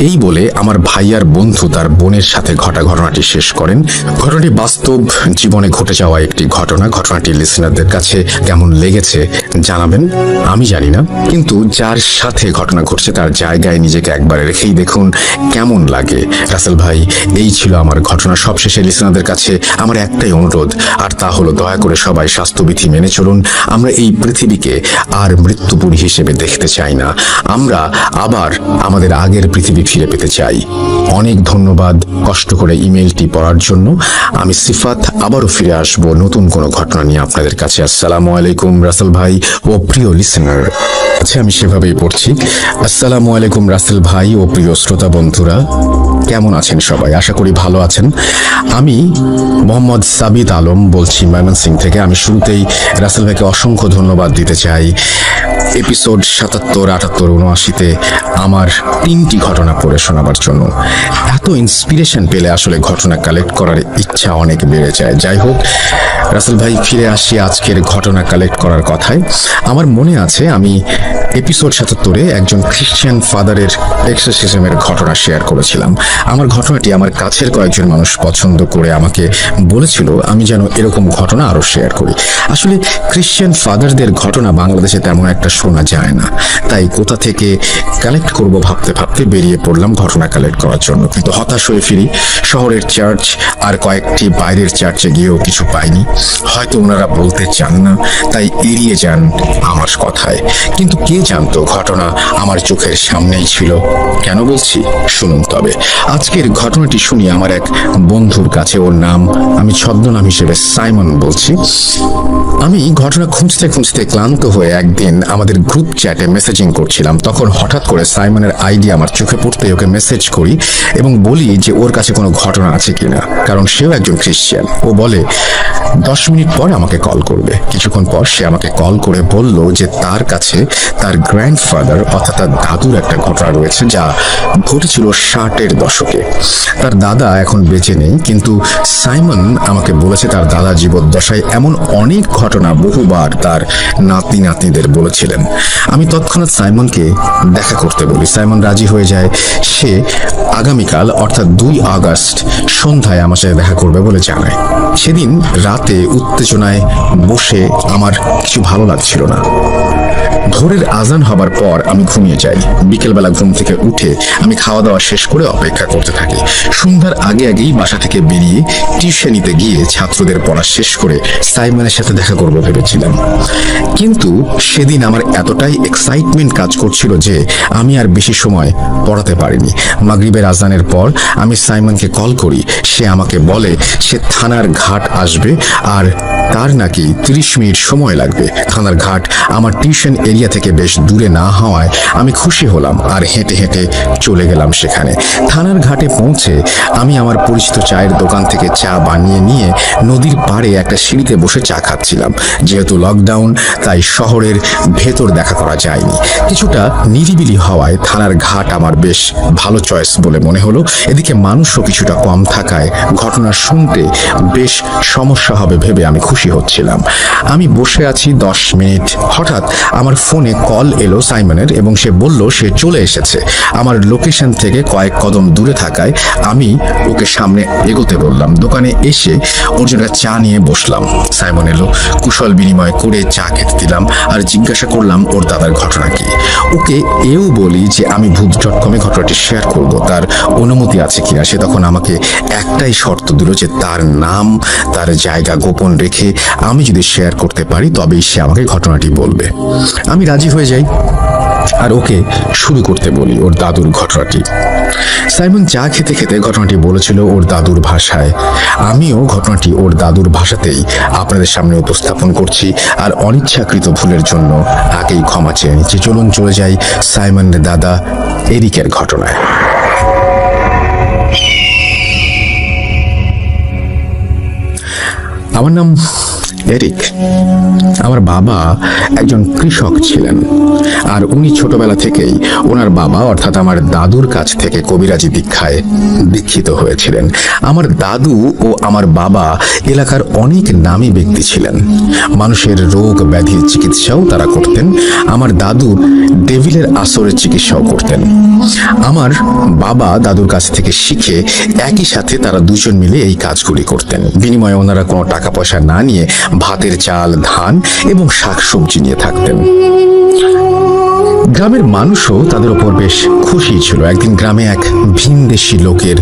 এই বলে আমার ভাইয়ার বন্ধু তার বোনের সাথে ঘটনাটি শেষ করেন। ঘটনাটি বাস্তব জীবনে ঘটে যাওয়া একটি ঘটনা। ঘটনাটি লিসেনারদের কাছে কেমন লেগেছে জানাবেন, আমি জানি না, কিন্তু যার সাথে ঘটনা ঘটছে তার জায়গায় নিজেকে একবার রেখেই দেখুন কেমন লাগে। রাসেল ভাই, এই ছিল আমার ঘটনা। সবশেষে লিসেনারদের কাছে আমার একটাই অনুরোধ, আর তা হলো দয়া করে সবাই স্বাস্থ্যবিধি মেনে চলুন। আমরা এই পৃথিবীকে আর মৃত্যুপুরী হিসেবে দেখতে চাই না। আমরা আবার আমাদের আগের পৃথিবী ফিরে পেতে চাই। অনেক ধন্যবাদ কষ্ট করে ইমেলটি পড়ার জন্য। আমি সিফাত আবারও ফিরে আসব নতুন কোনো ঘটনা নিয়ে আপনাদের কাছে। আসসালামু আলাইকুম রাসেল ভাই ও প্রিয় লিসেনার। আচ্ছা, আমি সেভাবেই পড়ছি। আসসালামু আলাইকুম রাসেল ভাই ও প্রিয় শ্রোতা বন্ধুরা, কেমন আছেন সবাই? আশা করি ভালো আছেন। আমি মোহাম্মদ সাবিত আলম বলছি ময়মনসিংহ থেকে। আমি শুরুতেই রাসেল ভাইকে অসংখ্য ধন্যবাদ দিতে চাই। এপিসোড 77, 78, 79-তে আমার 3টি ঘটনা পড়ে শোনাবার জন্য। এত ইন্সপিরেশন পেলে আসলে ঘটনা কালেক্ট করার ইচ্ছা অনেক বেড়ে যায়। যাই হোক, রাসেল ভাই, ফিরে আসি আজকের ঘটনা কালেক্ট করার কথায়। আমার মনে আছে আমি এপিসোড 77-এ একজন খ্রিস্টান ফাদারের এক্সোরসিজমের ঘটনা শেয়ার করেছিলাম। আমার ঘটনাটি আমার কাছের কয়েকজন মানুষ পছন্দ করে আমাকে বলেছিল আমি যেন এরকম ঘটনা আরো শেয়ার করি। আসলে খ্রিস্টান ফাদারদের ঘটনা বাংলাদেশে তেমন একটা শোনা যায় না, তাই কোথা থেকে কালেক্ট করব ভাবতে ভাবতে বেরিয়ে পড়লাম ঘটনা কালেক্ট করার জন্য। কিন্তু হতাশ হয়ে ফিরি। শহরের চার্চ আর কয়েকটি বাইরের চার্চে গিয়েও কিছু পাইনি। হয়তো ওনারা বলতে চান না, তাই এড়িয়ে যান আমার কথায়। কিন্তু কে জানতো ঘটনা আমার চোখের সামনেই ছিল। কেন বলছি শুনুন তবে। আজকের ঘটনাটি শুনি আমার এক বন্ধুর কাছে। ওর নাম আমি ছদ্মনাম হিসেবে সাইমন বলছি। আমি ঘটনা খুঁজতে খুঁজতে ক্লান্ত হয়ে একদিন আমাদের গ্রুপ চ্যাটে মেসেজিং করছিলাম। তখন হঠাৎ করে সাইমনের আইডি আমার চোখে পড়তে ওকে মেসেজ করি এবং বলি যে ওর কাছে কোনো ঘটনা আছে কিনা, কারণ সেও একজন খ্রিস্টান। ও বলে 10 মিনিট পর আমাকে কল করবে। কিছুক্ষণ পর সে আমাকে কল করে বলল যে তার কাছে তার গ্র্যান্ডফাদার অর্থাৎ তার দাদুর একটা ঘটনা রয়েছে যা ঘটেছিল 60-এর দশকে। তার দাদা এখন বেঁচে নেই, কিন্তু সাইমন আমাকে বলেছে তার দাদা জীবদ্দশায় এমন অনেক ঘটনা বহুবার তার নাতি নাতনিদের বলেছিলেন। আমি তৎক্ষণাৎ সাইমনকে দেখা করতে বলি। সাইমন রাজি হয়ে যায়। সে আগামীকাল অর্থাৎ 2 আগস্ট সন্ধ্যায় আমার সাথে দেখা করবে বলে জানায়। সেদিন রাতে উত্তেজনায় বসে আমার কিছু ভালো লাগছিল না। ভোরের আজান হবার পর আমি ঘুমিয়ে যাই। বিকেলবেলা ঘুম থেকে উঠে আমি খাওয়া দাওয়া শেষ করে অপেক্ষা করতে থাকি। সন্ধ্যার আগে আগেই বাসা থেকে বেরিয়ে টিউশনিতে গিয়ে ছাত্রদের পড়া শেষ করে সাইমনের সাথে দেখা করবো ভেবেছিলাম। কিন্তু সেদিন আমার এতটাই এক্সাইটমেন্ট কাজ করছিল যে আমি আর বেশি সময় পড়াতে পারিনি। মাগরিবের আজানের পর আমি সাইমনকে কল করি। সে আমাকে বলে সে থানার ঘাট আসবে আর তার নাকি 30 মিনিট সময় লাগবে। থানার ঘাট আমার টিউশন এরিয়া থেকে বেশ দূরে না হওয়ায় আমি খুশি হলাম আর হেঁটে হেঁটে চলে গেলাম সেখানে। থানার ঘাটে পৌঁছে আমি আমার পরিচিত চায়ের দোকান থেকে চা বানিয়ে নিয়ে নদীর পাড়ে একটা সিঁড়িতে বসে চা খাচ্ছিলাম। যেহেতু লকডাউন তাই শহরের ভেতর দেখা করা যায়নি। কিছুটা নিরিবিলি হওয়ায় থানার ঘাট আমার বেশ ভালো চয়েস বলে মনে হলো। এদিকে মানুষও কিছুটা কম থাকায় ঘটনা শুনতে বেশ সমস্যা হবে ভেবে আমি খুশি হচ্ছিলাম। আমি বসে আছি 10 মিনিট। হঠাৎ আমার ফোনে কল এলো সাইমনের এবং সে বলল সে চলে এসেছে। আমার লোকেশন থেকে কয়েক কদম দূরে থাকায় আমি ওকে সামনে এগোতে বললাম। দোকানে এসে ওর জন্য চা নিয়ে বসলাম। সাইমন এলো, কুশল বিনিময় করে চা খেতে দিলাম আর জিজ্ঞাসা করলাম ওর দাদার ঘটনা কি। ওকে এও বলি যে আমি ভূত.com-এ ঘটনাটি শেয়ার করব, তার অনুমতি আছে কিনা। সে তখন আমাকে একটাই শর্ত দিল যে তার নাম তার জায়গা গোপন রেখে আমি যদি শেয়ার করতে পারি তবেই সে আমাকে ঘটনাটি বলবে। আমি রাজি হয়ে যাই আর ওকে শুরু করতে বলি ওর দাদুর ঘটনাটি। সাইমন চা খেতে খেতে ঘটনাটি বলেছিল ওর দাদুর ভাষায়। আমিও ঘটনাটি ওর দাদুর ভাষাতেই আপনাদের সামনে উপস্থাপন করছি আর অনিচ্ছাকৃত ভুলের জন্য আগেই ক্ষমা চেয়ে নিচ্ছি। চলুন চলে যাই সাইমনের দাদা এরিকের ঘটনায়। আমার নাম এরিক। আমার বাবা একজন কৃষক ছিলেন আর উনি ছোটবেলা থেকেই ওনার বাবা অর্থাৎ আমার দাদুর কাছ থেকে কবিরাজি দীক্ষায় দীক্ষিত হয়েছিলেন। আমার দাদু ও আমার বাবা এলাকার অনেক নামী ব্যক্তি ছিলেন। মানুষের রোগ ব্যাধির চিকিৎসাও তারা করতেন। আমার দাদু ডেভিলের আসরের চিকিৎসাও করতেন। আমার বাবা দাদুর কাছ থেকে শিখে একই সাথে তারা দুজন মিলে এই কাজগুলি করতেন। বিনিময়ে ওনারা কোনো টাকা পয়সা না নিয়ে ভাতের চাল, ধান এবং শাকসবজি নিয়ে থাকতেন। গ্রামের মানুষও তাদের ওপর বেশ খুশি ছিল। একদিন গ্রামে এক ভিনদেশী লোকের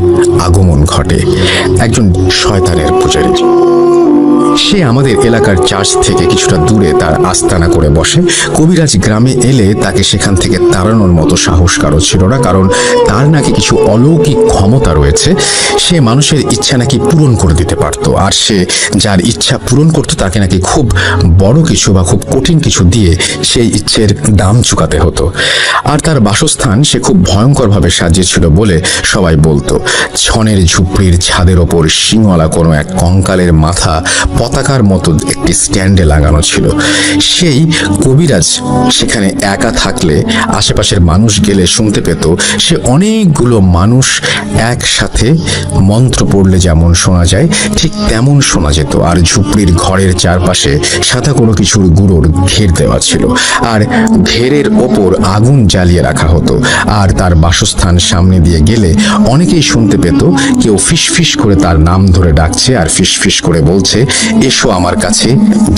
আগমন ঘটে, একজন শয়তানের পূজারী। সে আমাদের এলাকার চার্চ থেকে কিছুটা দূরে তার আস্তানা করে বসে। কবিরাজ গ্রামে এলে তাকে সেখান থেকে তাড়ানোর মতো সাহস কারো ছিল না, কারণ তার নাকি কিছু অলৌকিক ক্ষমতা রয়েছে। সে মানুষের ইচ্ছা নাকি পূরণ করে দিতে পারত, আর সে যার ইচ্ছা পূরণ করতো তাকে নাকি খুব বড় কিছু বা খুব কঠিন কিছু দিয়ে সেই ইচ্ছের দাম চুকাতে হতো। আর তার বাসস্থান সে খুব ভয়ঙ্করভাবে সাজিয়েছিল বলে সবাই বলতো। ছনের ঝুপড়ির ছাদের ওপর শিংওয়ালা কোনো এক কঙ্কালের মাথা পতাকার মতো একটি স্ট্যান্ডে লাগানো ছিল। সেই কবিরাজ সেখানে একা থাকলে আশেপাশের মানুষ গেলে শুনতে পেত সে অনেকগুলো মানুষ একসাথে মন্ত্র পড়লে যেমন শোনা যায় ঠিক তেমন শোনা যেত। আর ঝুপড়ির ঘরের চারপাশে সাদা কোনো কিছুর গুঁড়োর ঘের দেওয়া ছিল, আর ঘেরের ওপর আগুন জ্বালিয়ে রাখা হতো। আর তার বাসস্থান সামনে দিয়ে গেলে অনেকেই শুনতে পেত কেউ ফিসফিস করে তার নাম ধরে ডাকছে আর ফিসফিস করে বলছে, এসো আমার কাছে,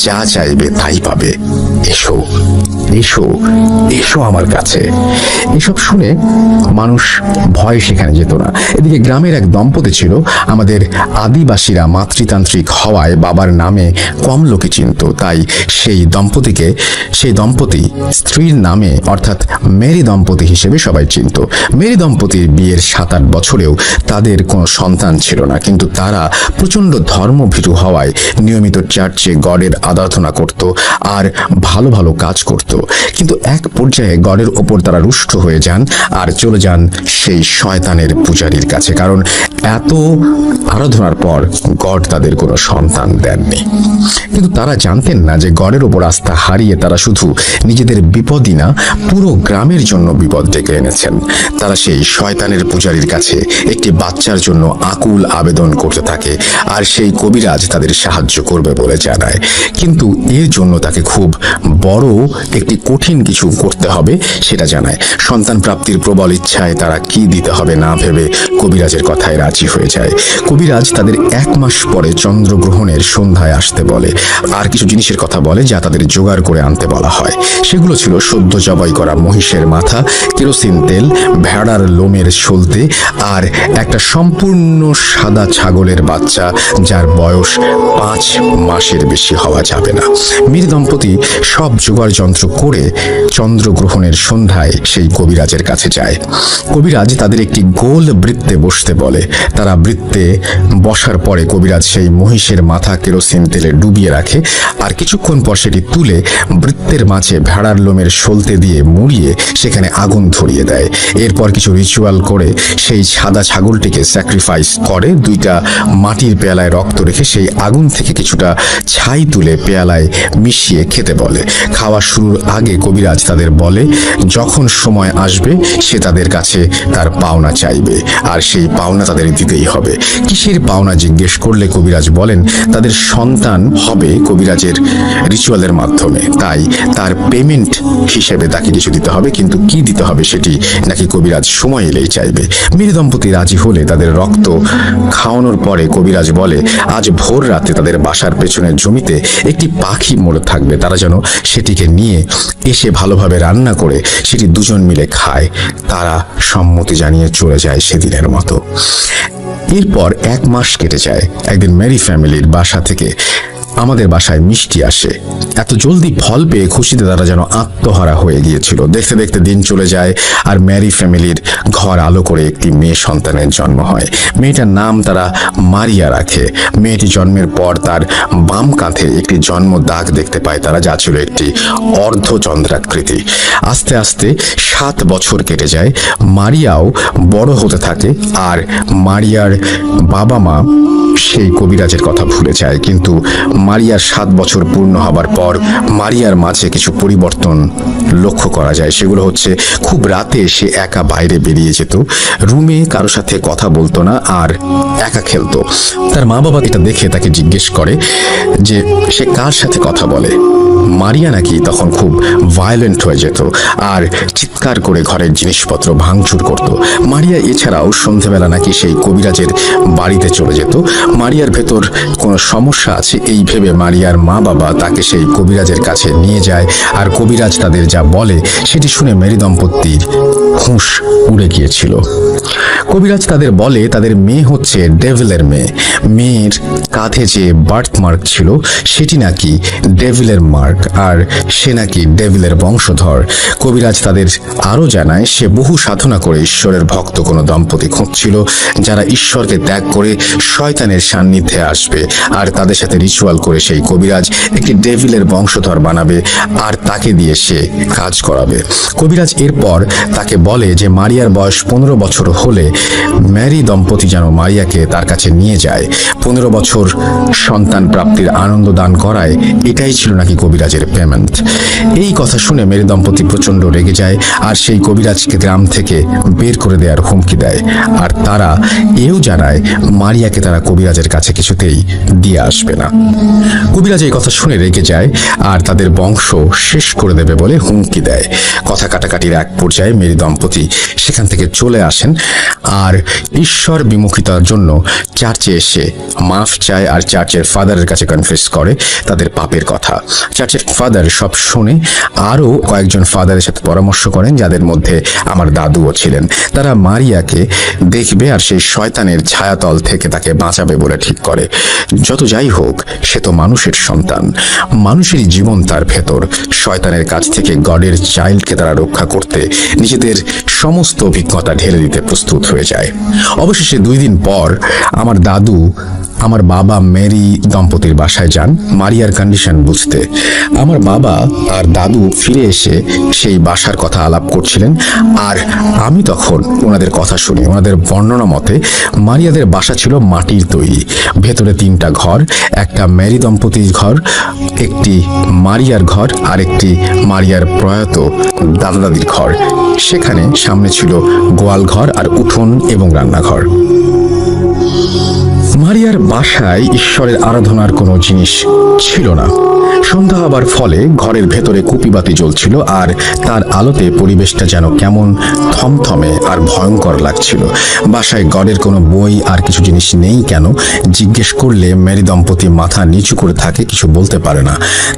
যা চাইবে তাই পাবে, এসো এসো এসো আমার কাছে। এসব শুনে মানুষ ভয় সেখানে যেত না। এদিকে গ্রামের এক দম্পতি ছিল। আমাদের আদিবাসীরা মাতৃতান্ত্রিক হওয়ায় বাবার নামে কম লোকে চিনত, তাই সেই দম্পতি স্ত্রীর নামে অর্থাৎ মেরি দম্পতি হিসেবে সবাই চিনত। মেরি দম্পতির বিয়ের 7-8 বছরেও তাদের কোনো সন্তান ছিল না, কিন্তু তারা প্রচণ্ড ধর্মভীরু হওয়ায় নিয়মিত চার্চে গডের আরাধনা করত আর ভালো ভালো কাজ করত। কিন্তু এক পর্যায়ে গডের ওপর তারা রুষ্ট হয়ে যান আর চলে যান সেই শয়তানের পূজারীর কাছে, কারণ এত আরাধনার পর গড তাদের কোনো সন্তান দেননি। কিন্তু তারা জানতেন না যে গডের ওপর আস্থা হারিয়ে তারা শুধু নিজেদের বিপদই না, পুরো গ্রামের জন্য বিপদ ডেকে এনেছেন। তারা সেই শয়তানের পূজারীর কাছে একটি বাচ্চার জন্য আকুল আবেদন করতে থাকে, আর সেই কবিরাজ তাদের সাহায্য করবে বলে জানায়। কিন্তু এর জন্য তাকে খুব বড় একটি কঠিন কিছু করতে হবে সেটা জানায়। সন্তান প্রাপ্তির প্রবল ইচ্ছায় তারা কি দিতে হবে না ভেবে কবিরাজের কথায় রাজি হয়ে যায়। কবিরাজ তাদের 1 মাস পরে চন্দ্রগ্রহণের সন্ধ্যায় আসতে বলে, আর কিছু জিনিসের কথা বলে যা তাদের জোগাড় করে আনতে বলা হয়। সেগুলো ছিল সদ্য জবাই করা মহিষের মাথা, কেরোসিন তেল, ভেড়ার লোমের সলতে আর একটা সম্পূর্ণ সাদা ছাগলের বাচ্চা যার বয়স 5 মাসের বেশি হওয়া যাবে না। মীর দম্পতি সব জোগাড় যন্ত্র করে চন্দ্রগ্রহণের সন্ধ্যায় সেই কবিরাজের কাছে যায়। কবিরাজ তাদের একটি গোল বৃত্তে বসতে বলে। তারা বৃত্তে বসার পরে কবিরাজ সেই মহিষের মাথা কেরোসিন তেলে ডুবিয়ে রাখে, আর কিছুক্ষণ পর সেটি তুলে বৃত্তের মাঝে ভেড়ার লোমের সলতে দিয়ে মুড়িয়ে সেখানে আগুন ধরিয়ে দেয়। এরপর কিছু রিচুয়াল করে সেই সাদা ছাগলটিকে স্যাক্রিফাইস করে। 2টা মাটির পেয়ালায় রক্ত রেখে সেই আগুন থেকে কিছুটা ছাই তুলে পেয়ালায় মিশিয়ে খেতে বলে। খাওয়া শুরুর আগে কবিরাজ তাদের বলে যখন সময় আসবে সে তাদের কাছে তার পাওনা চাইবে, আর সেই পাওনা তাদের দিতেই হবে। কিসের পাওনা জিজ্ঞেস করলে কবিরাজ বলেন তাদের সন্তান হবে কবিরাজের রিচুয়ালের মাধ্যমে, তাই তার পেমেন্ট হিসেবে তাকে কিছু দিতে হবে, কিন্তু কি দিতে হবে সেটি নাকি কবিরাজ সময় এলেই চাইবে। মীর দম্পতি রাজি হলে তাদের রক্ত খাওয়ানোর পরে কবিরাজ বলে আজ ভোর রাতে তাদের বাসার পেছনের জমিতে একটি পাখি মরে থাকবে, তারা যেন সেটিকে নিয়ে এসে ভালোভাবে রান্না করে সেটি দুজন মিলে খায়। তারা সম্মতি জানিয়ে চলে যায় সেদিনের মতো। এরপর 1 মাস কেটে যায়। একদিন মেরি ফ্যামিলির বাসা থেকে আমাদের বাসায় মিষ্টি আসে। এত জলদি ফল পেয়ে খুশিতে তারা যেন আত্মহারা হয়ে গিয়েছিল। দেখতে দেখতে দিন চলে যায়, আর ম্যারি ফ্যামিলির ঘর আলো করে একটি মেয়ে সন্তানের জন্ম হয়। মেয়েটার নাম তারা মারিয়া রাখে। মেয়েটি জন্মের পর তার বাম কাঁধে একটি জন্ম দাগ দেখতে পায় তারা, যা ছিল একটি অর্ধচন্দ্রাকৃতি। আস্তে আস্তে 7 বছর কেটে যায়। মারিয়াও বড় হতে থাকে, আর মারিয়ার বাবা মা সেই কবিরাজের কথা ভুলে যায়। কিন্তু মারিয়ার 7 বছর পূর্ণ হবার পর মারিয়ার মাঝে কিছু পরিবর্তন লক্ষ্য করা যায়। সেগুলো হচ্ছে খুব রাতে সে একা বাইরে বেরিয়ে যেত, রুমে কারোর সাথে কথা বলতো না, আর একা খেলতো। তার মা বাবা এটা দেখে তাকে জিজ্ঞেস করে যে সে কার সাথে কথা বলে। মারিয়া নাকি তখন খুব ভায়োলেন্ট হয়ে যেত আর চিৎকার করে ঘরের জিনিসপত্র ভাঙচুর করত। মারিয়া এছাড়াও সন্ধেবেলা নাকি সেই কবিরাজের বাড়িতে চলে যেত। মারিয়ার ভেতর কোনো সমস্যা আছে এই ভেবে মারিয়ার মা বাবা তাকে সেই কবিরাজের কাছে নিয়ে যায়, আর কবিরাজ তাদের যা বলে সেটি শুনে মেরি দম্পতির হুঁশ উড়ে গিয়েছিল। কবিরাজ তাদের বলে তাদের মেয়ে হচ্ছে ডেভিলের মেয়ে। মেয়ের কাঁধে যে বার্থ মার্ক ছিল সেটি নাকি ডেভিলের মার্ক, আর সে নাকি ডেভিলের বংশধর। কবিরাজ তাদের আরও জানায় সে বহু সাধনা করে ঈশ্বরের ভক্ত কোনো দম্পতি খুঁজছিল যারা ঈশ্বরকে ত্যাগ করে শয়তানের সান্নিধ্যে আসবে, আর তাদের সাথে রিচুয়াল করে সেই কবিরাজ একটি ডেভিলের বংশধর বানাবে আর তাকে দিয়ে সে কাজ করাবে। কবিরাজ এরপর তাকে বলে যে মারিয়ার বয়স 15 বছর হলে ম্যারি দম্পতি যেন মারিয়াকে তার কাছে নিয়ে যায়। 15 বছর সন্তান প্রাপ্তির আনন্দ দান করায় এটাই ছিল নাকি কবিরাজের পেমেন্ট। এই কথা শুনে মেরি দম্পতি প্রচণ্ড রেগে যায় আর সেই কবিরাজকে গ্রাম থেকে বের করে দেওয়ার হুমকি দেয়। আর তারা এও জানায় মারিয়াকে তারা কবিরাজের কাছে কিছুতেই দিয়ে আসবে না। কবিরাজ এই কথা শুনে রেগে যায় আর তাদের বংশ শেষ করে দেবে বলে হুমকি দেয়। কথা কাটাকাটির এক পর্যায়ে মেরি দম্পতি সেখান থেকে চলে আসেন আর ঈশ্বর বিমুখিতার জন্য চার্চে এসে মাফ চায় আর চার্চের ফাদারের কাছে কনফেস করে তাদের পাপের কথা। চার্চের ফাদার সব শুনে আরও কয়েকজন ফাদারের সাথে পরামর্শ করেন, যাদের মধ্যে আমার দাদুও ছিলেন। তারা মারিয়াকে দেখবে আর সেই শয়তানের ছায়াতল থেকে তাকে বাঁচাবে বলে ঠিক করে। যত যাই হোক, সে তো মানুষের সন্তান, মানুষেরই জীবন তার ভেতর। শয়তানের কাছ থেকে গডের চাইল্ডকে তারা রক্ষা করতে নিজেদের সমস্ত অভিজ্ঞতা ঢেলে দিতে প্রস্তুত হয়ে যায়। অবশেষে 2 দিন পর আমার দাদু আমার বাবা মেরি দম্পতির বাসায় যান মারিয়ার কন্ডিশন বুঝতে। আমার বাবা আর দাদু ফিরে এসে সেই বাসার কথা আলাপ করছিলেন আর আমি তখন ওনাদের কথা শুনি। ওনাদের বর্ণনা মতে মারিয়াদের বাসা ছিল মাটির তৈরি, ভেতরে 3টা ঘর, একটা মেরি দম্পতির ঘর, একটি মারিয়ার ঘর আর একটি মারিয়ার প্রয়াত দাদা দাদির ঘর। সেখানে সামনে ছিল গোয়াল ঘর আর উঠোন এবং রান্নাঘর। মারিয়ার বাসায় ঈশ্বরের আরাধনার কোনো জিনিস ছিল না। সন্ধ্যা হবার ফলে ঘরের ভেতরে কুপিবাতি জ্বলছিল আর তার আলোতে পরিবেশটা যেন কেমন থমথমে আর ভয়ঙ্কর লাগছিল। বাসায় গডের কোনো বই আর কিছু জিনিস নেই কেন জিজ্ঞেস করলে মেরি দম্পতি মাথা নিচু করে থাকে, কিছু বলতে পারে না।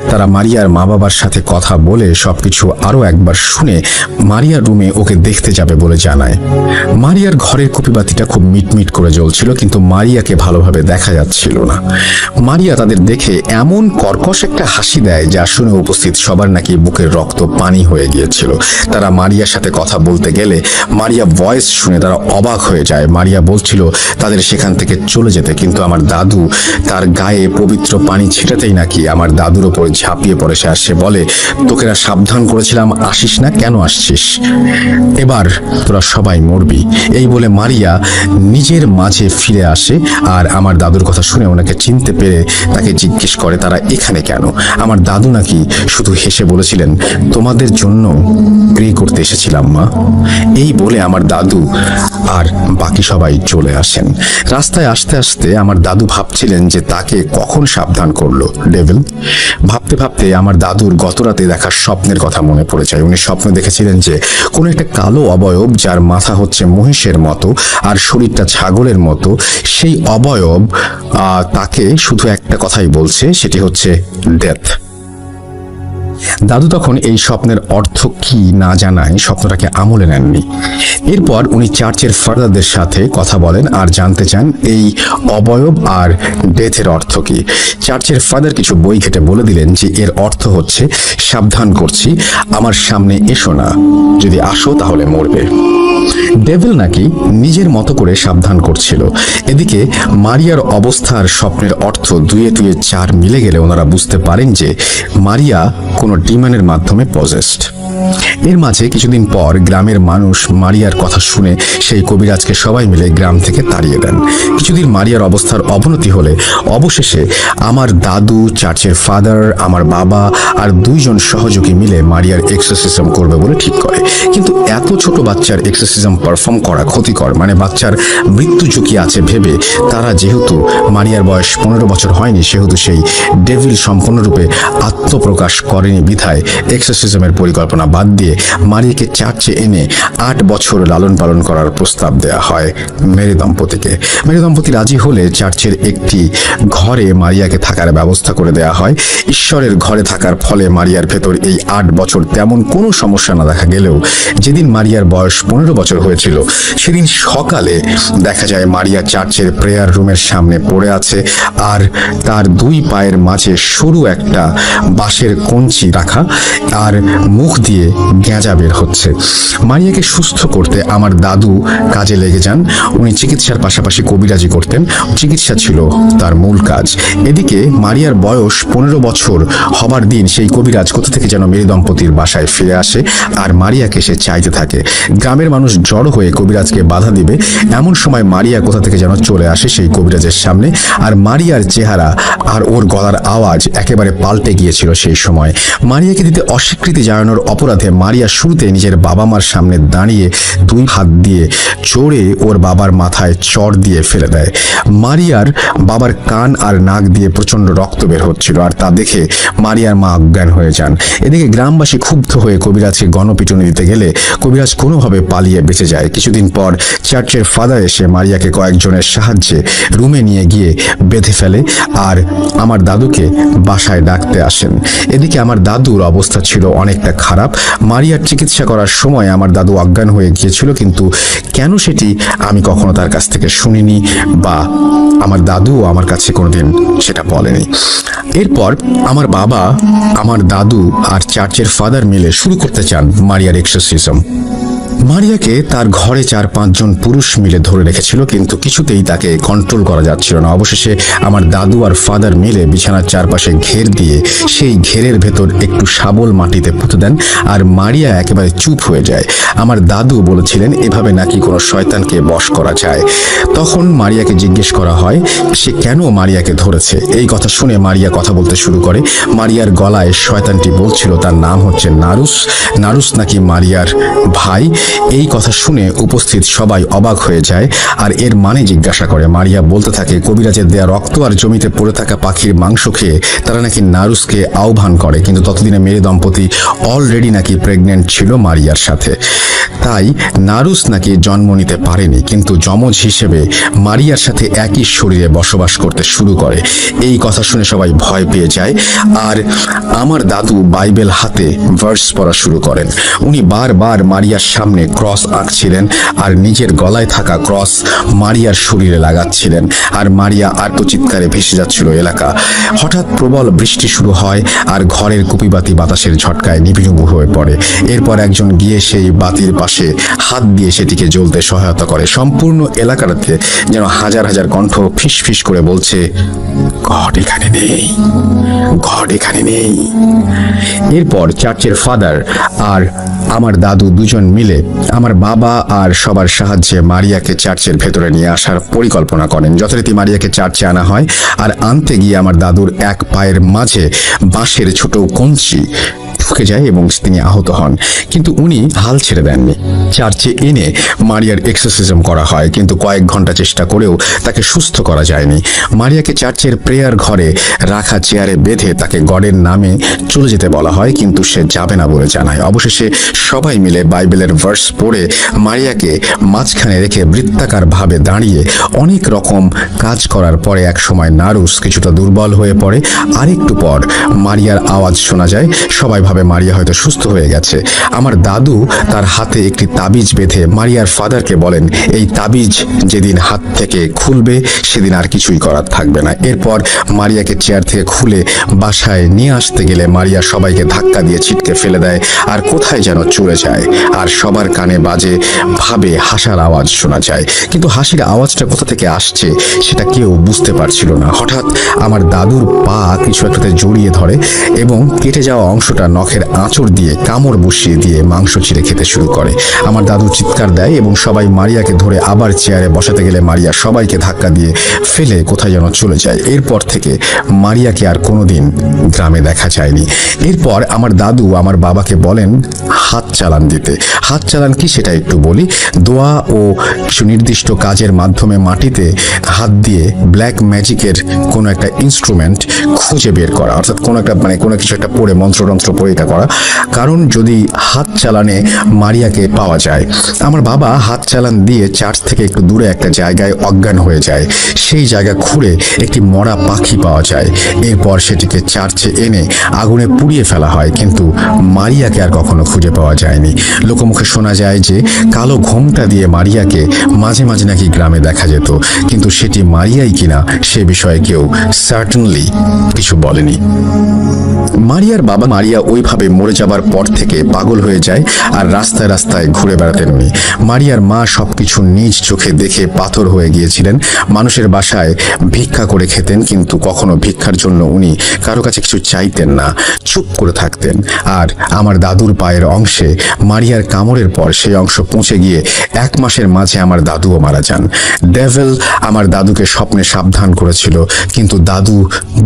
তারা মারিয়ার মা বাবার সাথে কথা বলে সবকিছু আরও একবার শুনে মারিয়ার রুমে ওকে দেখতে যাবে বলে জানায়। মারিয়ার ঘরের কুপিবাতিটা খুব মিটমিট করে জ্বলছিল, কিন্তু মারিয়াকে ভালোভাবে দেখা যাচ্ছিল না। মারিয়া তাদের দেখে এমন কর্কশ একটা হাসি দেয় যা শুনে উপস্থিত সবার নাকি বুকের রক্ত পানি হয়ে গিয়েছিল। তারা মারিয়ার সাথে কথা বলতে গেলে মারিয়া ভয়েস শুনে তারা অবাক হয়ে যায়। মারিয়া বলছিল তাদের সেখান থেকে চলে যেতে, কিন্তু আমার দাদু তার গায়ে পবিত্র পানি ছিটাতেই নাকি আমার দাদুর ওপর ঝাঁপিয়ে পড়ে সে আর সে বলে, তোকেরা সাবধান করেছিলাম, আসিস না, কেন আসছিস? এবার তোরা সবাই মরবি। এই বলে মারিয়া নিজের মাঝে ফিরে আসে আর আমার দাদুর কথা শুনে ওনাকে চিনতে পেরে তাকে জিজ্ঞেস করে তারা এখানে কেন। আমার দাদু নাকি শুধু হেসে বলেছিলেন, তোমাদের জন্য প্রে করতে এসেছিলাম মা। এই বলে আমার দাদু আর বাকি সবাই চলে আসেন। রাস্তায় আসতে আসতে আমার দাদু ভাবছিলেন যে তাকে কখন সাবধান করলো ডেভিল। ভাবতে ভাবতে আমার দাদুর গতরাতে দেখা স্বপ্নের কথা মনে পড়ে যায়। উনি স্বপ্ন দেখেছিলেন যে কোনো একটা কালো অবয়ব, যার মাথা হচ্ছে মহিষের মতো আর শরীরটা ছাগলের মতো, সেই অবয়ব তাকে শুধু একটা কথাই বলছে, সেটি হচ্ছে ডেথ। দাদু তখন এই স্বপ্নের অর্থ কি না জানায় স্বপ্নটাকে আমলে নেননি। এরপর উনি চার্চের ফাদারদের সাথে কথা বলেন আর জানতে চান এই অবয়ব আর ডেথের অর্থ কি। চার্চের ফাদার কিছু বই ঘেটে বলে দিলেন যে এর অর্থ হচ্ছে, সাবধান করছি, আমার সামনে এসো না, যদি আসো তাহলে মরবে। ডেভিল নাকি নিজের মতো করে সাবধান করছিল। এদিকে মারিয়ার অবস্থার স্বপ্নের অর্থ 2 × 4 মিলে গেলে ওনারা বুঝতে পারেন যে মারিয়া কোনো ডিমনের মাধ্যমে পজেসড। এর মাঝে কিছুদিন পর গ্রামের মানুষ মারিয়ার কথা শুনে সেই কবিরাজকে সবাই মিলে গ্রাম থেকে তাড়িয়ে দেন। কিছুদিন মারিয়ার অবস্থার অবনতি হলে অবশেষে আমার দাদু, চার্চের ফাদার, আমার বাবা আর 2 জন সহযোগী মিলে মারিয়ার এক্সোরসিজম করবে বলে ঠিক করে। কিন্তু এত ছোট বাচ্চার এক্সোরসিজম পারফর্ম করা ক্ষতিকর, মানে বাচ্চার মৃত্যু ঝুঁকি আছে ভেবে তারা, যেহেতু মারিয়ার বয়স 15 বছর হয়নি, সেহেতু সেই ডেভিল সম্পূর্ণরূপে আত্মপ্রকাশ করেনি বিধায় এক্সোরসিজমের পরিকল্পনা বাদ দিয়ে মারিয়াকে চার্চে এনে 8 বছর লালন পালন করার প্রস্তাব দেয়া হয় মেরি দম্পতিকে। মেরি দম্পতি রাজি হলে চার্চের একটি ঘরে মারিয়াকে থাকার ব্যবস্থা করে দেয়া হয়। ঈশ্বরের ঘরে থাকার ফলে মারিয়ার ভেতর এই 8 বছর তেমন কোনো সমস্যা না দেখা গেলেও যেদিন মারিয়ার বয়স 15 বছর হয়েছিল সেদিন সকালে দেখা যায় মারিয়া চার্চের প্রেয়ার রুমের সামনে পড়ে আছে, আর তার 2 পায়ের মাঝে সরু একটা বাঁশের কঞ্চি রাখা, আর মুখ দিয়ে গেঁজা বের হচ্ছে। মারিয়াকে সুস্থ করতে আমার দাদু কাজে লেগে যান। উনি চিকিৎসার পাশাপাশি কবিরাজি করতেন, চিকিৎসা ছিল তার মূল কাজ। এদিকে মারিয়ার বয়স 15 বছর হবার দিন সেই কবিরাজ কোথা থেকে যেন মেরি দম্পতির বাসায় ফিরে আসে, আর মারিয়াকে সে চাইতে থাকে। গ্রামের মানুষ জড়ো হয়ে কবিরাজকে বাধা দিবে, এমন সময় মারিয়া কোথা থেকে যেন চলে আসে সেই কবিরাজের সামনে, আর মারিয়ার চেহারা আর ওর গলার আওয়াজ একেবারে পাল্টে গিয়েছিল। সেই সময় মারিয়াকে দিতে অস্বীকৃতি জানানোর অপরাধে মারিয়া শুরুতে নিজের বাবা মার সামনে দাঁড়িয়ে 2 হাত দিয়ে জোরে ওর বাবার মাথায় চড় দিয়ে ফেলে দেয়। মারিয়ার বাবার কান আর নাক দিয়ে প্রচন্ড রক্ত বের হচ্ছিল, আর তা দেখে মারিয়ার মা অজ্ঞান হয়ে যান। এদিকে গ্রামবাসী ক্ষুব্ধ হয়ে কবিরাজকে গণপিটুনি দিতে গেলে কবিরাজ কোনোভাবে পালিয়ে বেঁচে যায়। কিছুদিন পর চার্চের ফাদার এসে মারিয়াকে কয়েকজনের সাহায্যে রুমে নিয়ে গিয়ে বেঁধে ফেলে, আর আমার দাদুকে বাসায় ডাকতে আসেন। এদিকে আমার দাদুর অবস্থা ছিল অনেকটা খারাপ। মারিয়ার চিকিৎসা করার সময় আমার দাদু অজ্ঞান হয়ে গিয়েছিল, কিন্তু কেন সেটি আমি কখনো তার কাছ থেকে শুনিনি, বা আমার দাদুও আমার কাছে কোনোদিন সেটা বলেনি। এরপর আমার বাবা, আমার দাদু আর চার্চের ফাদার মিলে শুরু করতে চান মারিয়ার এক্সোরসিজম। মারিয়াকে তার ঘরে 4-5 জন পুরুষ মিলে ধরে রেখেছিল, কিন্তু কিছুতেই তাকে কন্ট্রোল করা যাচ্ছিল না। অবশেষে আমার দাদু আর ফাদার মিলে বিছানার চারপাশে ঘের দিয়ে সেই ঘেরের ভেতর একটু শাবল মাটিতে পুঁতে দেন, আর মারিয়া একেবারে চুপ হয়ে যায়। আমার দাদু বলেছিলেন এভাবে নাকি কোনো শয়তানকে বশ করা যায়। তখন মারিয়াকে জিজ্ঞেস করা হয় সে কেন মারিয়াকে ধরেছে। এই কথা শুনে মারিয়া কথা বলতে শুরু করে। মারিয়ার গলায় শয়তানটি বলছিল তার নাম হচ্ছে নারুস। নারুস নাকি মারিয়ার ভাই। এই কথা শুনে উপস্থিত সবাই অবাক হয়ে যায়, আর এর মানে জিজ্ঞাসা করে। মারিয়া বলতে থাকে কবিরাজের দেয়া রক্ত আর জমিতে পড়ে থাকা পাখির মাংস খেয়ে তারা নাকি নারুসকে আহ্বান করে, কিন্তু ততদিনে মেরি দম্পতি অলরেডি নাকি প্রেগনেন্ট ছিল মারিয়ার সাথে, তাই নারুস নাকি জন্ম নিতে পারেনি, কিন্তু যমজ হিসেবে মারিয়ার সাথে একই শরীরে বসবাস করতে শুরু করে। এই কথা শুনে সবাই ভয় পেয়ে যায়, আর আমার দাদু বাইবেল হাতে ভার্স পড়া শুরু করেন। উনি বারবার মারিয়ার সামনে ক্রস আঁকছিলেন, আর নিজের গলায় থাকা ক্রস মারিয়ার শরীরে লাগাচ্ছিলেন, আর মারিয়া আর্তচিৎকারে ভেসে যাচ্ছিল এলাকা। হঠাৎ প্রবল বৃষ্টি শুরু হয়, আর ঘরের কুপিবাতি বাতাসের ঝটকায় নিভিনুভু হয়ে পড়ে। এরপর একজন গিয়ে সেই বাতির পাশে হাত দিয়ে সেটিকে জ্বলতে সহায়তা করে। সম্পূর্ণ এলাকাটাতে যেন হাজার হাজার কণ্ঠ ফিস ফিস করে বলছে, গড এখানে নেই, গড এখানে নেই। এরপর চার্চের ফাদার আর আমার দাদু 2 জন মিলে আমার বাবা আর সবার সাহায্যে মারিয়াকে চার্চের ভেতরে নিয়ে আসার পরিকল্পনা করেন। যথারীতি মারিয়াকে চার্চে আনা হয়, আর আনতে গিয়ে আমার দাদুর 1 পায়ের মাঝে বাঁশের ছোট কঞ্চি ঢুকে যায় এবং তিনি আহত হন, কিন্তু উনি হাল ছেড়ে দেননি। চার্চে এনে মারিয়ার এক্সোরসিজম করা হয়, কিন্তু কয়েক ঘন্টা চেষ্টা করেও তাকে সুস্থ করা যায়নি। মারিয়াকে চার্চের প্রেয়ার ঘরে রাখা চেয়ারে বেঁধে তাকে গডের নামে চলে যেতে বলা হয়, কিন্তু সে যাবে না বলে জানায়। অবশেষে সবাই মিলে বাইবেলের ভার্স পড়ে মারিয়াকে মাঝখানে রেখে বৃত্তাকার ভাবে দাঁড়িয়ে অনেক রকম কাজ করার পরে এক সময় নারুস কিছুটা দুর্বল হয়ে পড়ে। আরেকটু পর মারিয়ার আওয়াজ শোনা যায়। সবাই ভাবে মারিয়া হয়তো সুস্থ হয়ে গেছে। আমার দাদু তার হাতে একটি তাবিজ বেঁধে মারিয়ার ফাদারকে বলেন, এই তাবিজ যেদিন হাত থেকে খুলবে সেদিন আর কিছুই করার থাকবে না। এরপর মারিয়াকে চেয়ার থেকে খুলে বাসায় নিয়ে আসতে গেলে মারিয়া সবাইকে ধাক্কা দিয়ে ছিটকে ফেলে দেয়, আর কোথায় যেন চলে যায়, আর সবার কানে বাজে ভাবে হাসার আওয়াজ শোনা যায়, কিন্তু হাসির আওয়াজটা কোথা থেকে আসছে সেটা কেউ বুঝতে পারছিল না। হঠাৎ আমার দাদুর পা কিছু একটাতে জড়িয়ে ধরে এবং কেটে যাওয়া অংশটা নখের আঁচড় দিয়ে কামড় বসিয়ে দিয়ে মাংস চিড়ে খেতে শুরু করে। আমার দাদু চিৎকার দেয় এবং সবাই মারিয়াকে ধরে আবার চেয়ারে বসাতে গেলে মারিয়া সবাইকে ধাক্কা দিয়ে ফেলে কোথায় যেন চলে যায়। এরপর থেকে মারিয়াকে আর কোনোদিন গ্রামে দেখা যায়নি। এরপর আমার দাদু আমার বাবাকে বলেন হাত চালান দিতে। হাত চালান কি সেটা একটু বলি। দোয়া ও কিছু নির্দিষ্ট কাজের মাধ্যমে মাটিতে হাত দিয়ে ব্ল্যাক ম্যাজিকের কোনো একটা ইনস্ট্রুমেন্ট খুঁজে বের করা, অর্থাৎ কোনো কিছু একটা পড়ে মন্ত্রতন্ত্র পড়ে এটা করা, কারণ যদি হাত চালানে মারিয়াকে পাওয়া যায়। আমার বাবা হাত চালান দিয়ে চার্চ থেকে একটু দূরে একটা জায়গায় অজ্ঞান হয়ে যায়। সেই জায়গা খুঁড়ে একটি মরা পাখি পাওয়া যায়। এরপর সেটিকে চার্চে এনে আগুনে পুড়িয়ে ফেলা হয়, কিন্তু মারিয়াকে আর কখনো খুঁজে পাওয়া যায়নি। লোকমুখে শোনা যায় যে কালো ঘোমটা দিয়ে মারিয়াকে মাঝে মাঝে নাকি গ্রামে দেখা যেত, কিন্তু সেটি মারিয়াই কিনা সে বিষয়ে কেউ সার্টেনলি কিছু বলেনি। মারিয়ার বাবা মারিয়া ওইভাবে মরে যাবার পর থেকে পাগল হয়ে যায় আর রাস্তায় রাস্তায় ঘুরে বেড়াতেন উনি। মারিয়ার মা সবকিছু নিজ চোখে দেখে পাথর হয়ে গিয়েছিলেন। মানুষের বাসায় ভিক্ষা করে খেতেন, কিন্তু কখনো ভিক্ষার জন্য উনি কারো কাছে কিছু চাইতেন না, চুপ করে থাকতেন। আর আমার দাদুর পায়ের অংশে মারিয়ার কামড়ের পর সেই অংশ পৌঁছে গিয়ে 1 মাসের মাঝে আমার দাদুও মারা যান। ডেভিল আমার দাদুকে স্বপ্নে সাবধান করেছিল, কিন্তু দাদু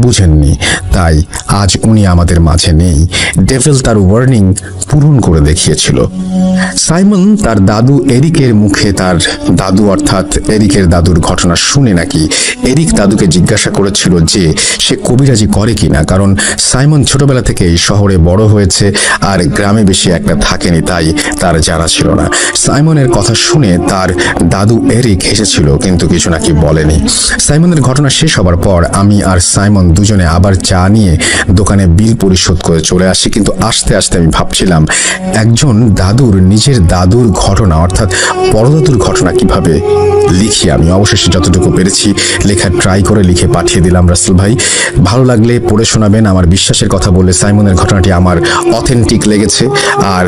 বুঝেননি, তাই আজ উনি আমাদের মাঝে নেই। ডেভিল তার ওয়ার্নিং পূরণ করে দেখিয়েছিল। সাইমন তার দাদু এরিকের মুখে তার দাদু অর্থাৎ এরিকের দাদুর ঘটনা শুনে নাকি এরিক দাদুকে জিজ্ঞাসা করেছিল যে সে কবিরাজি করে কিনা, কারণ সাইমন ছোটবেলা থেকেই শহরে বড় হয়েছে আর গ্রামে বেশি একটা থাকেনি, তাই তার জানা ছিল না। সাইমনের কথা শুনে তার দাদু এরিক হেসেছিল, কিন্তু কিছু নাকি বলেনি। সাইমনের ঘটনা শেষ হবার পর আমি আর সাইমন দুজনে আবার চা নিয়ে দোকানে বিল পরিশোধ করে চলে আসি, কিন্তু আস্তে আস্তে আমি ভাবছিলাম একজন দাদুর নিজের দাদুর ঘটনা অর্থাৎ পরদাদুর ঘটনা কিভাবে লিখি। আমি অবশেষে যতটুকু পেরেছি লেখার ট্রাই করে লিখে পাঠিয়ে দিলাম। রাসেল ভাই, ভালো লাগলে পড়ে শোনাবেন। আমার বিশ্বাসের কথা বলে সাইমনের ঘটনাটি আমার অথেন্টিক লেগেছে। আর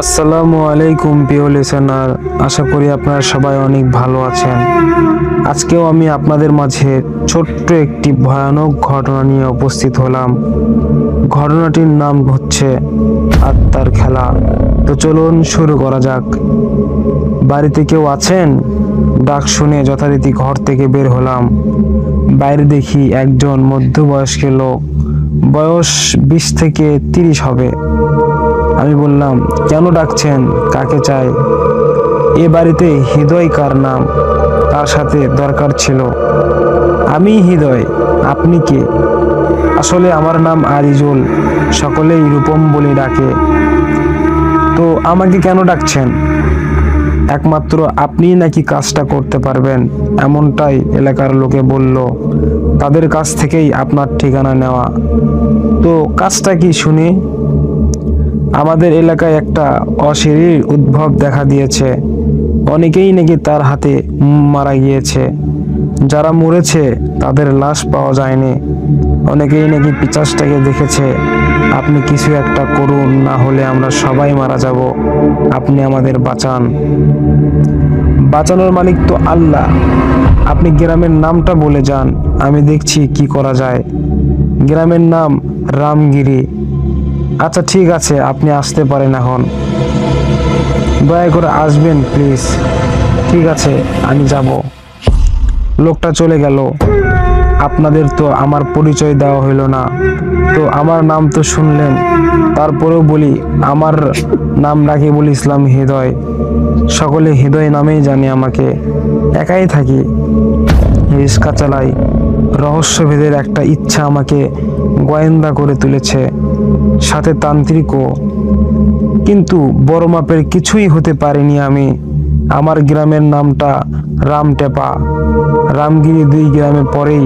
আসসালামু আলাইকুম প্রিয় লিসেনার, আশা করি আপনারা সবাই অনেক ভালো আছেন। আজকেও আমি আপনাদের মাঝে ছোট্ট একটি ভয়ানক ঘটনা নিয়ে উপস্থিত হলাম। ঘটনাটির নাম হচ্ছে আত্মার খেলা। তো চলুন শুরু করা যাক। বাড়িতে কেউ আছেন? ডাক শুনে যথারীতি ঘর থেকে বের হলাম। বাইরে দেখি একজন মধ্যবয়স্ক লোক, বয়স 20 থেকে 30 হবে। আমি বললাম, কেন ডাকছেন? কাকে চাই? এ বাড়িতে হৃদয় কার নাম? তার সাথে দরকার ছিল। আমি হৃদয়, আপনি কে? আসলে আমার নাম আজিজুল, সকলেই রূপম বলে ডাকে। তো আমাকে কেন ডাকছেন? একমাত্র আপনিই নাকি কাজটা করতে পারবেন, এমনটাই এলাকার লোকে বলল। তাদের কাছ থেকেই আপনার ঠিকানা নেওয়া। তো কাজটা কি শুনি? আমাদের এলাকায় একটা অশরীরী উদ্ভব দেখা দিয়েছে। অনেকেই নাকি তার হাতে মারা গিয়েছে। যারা মরেছে তাদের লাশ পাওয়া যায়নি। অনেকেই নাকি পিশাচটাকে দেখেছে। আপনি কিছু একটা করুন, না হলে আমরা সবাই মারা যাব। আপনি আমাদের বাঁচান। বাঁচানোর মালিক তো আল্লাহ। আপনি গ্রামের নামটা বলে যান, আমি দেখছি কি করা যায়। গ্রামের নাম রামগিরি। আচ্ছা ঠিক আছে, আপনি আসতে পারেন এখন। দয়া করে আসবেন প্লিজ। ঠিক আছে, আমি যাব। লোকটা চলে গেল। আপনাদের তো আমার পরিচয় দেওয়া হইল না। তো আমার নাম তো শুনলেন, তারপরেও বলি আমার নাম রাখি বলি ইসলাম হৃদয়। সকলে হৃদয় নামেই জানে আমাকে। একাই থাকি, রিস্কা চালাই। রহস্যভেদের একটা ইচ্ছা আমাকে গোয়েন্দা করে তুলেছে, সাথে তান্ত্রিকও। কিন্তু বড় মাপের কিছুই হতে পারিনি আমি। আমার গ্রামের নামটা রামটেপা। রামগিরি 2 গ্রামে পরেই।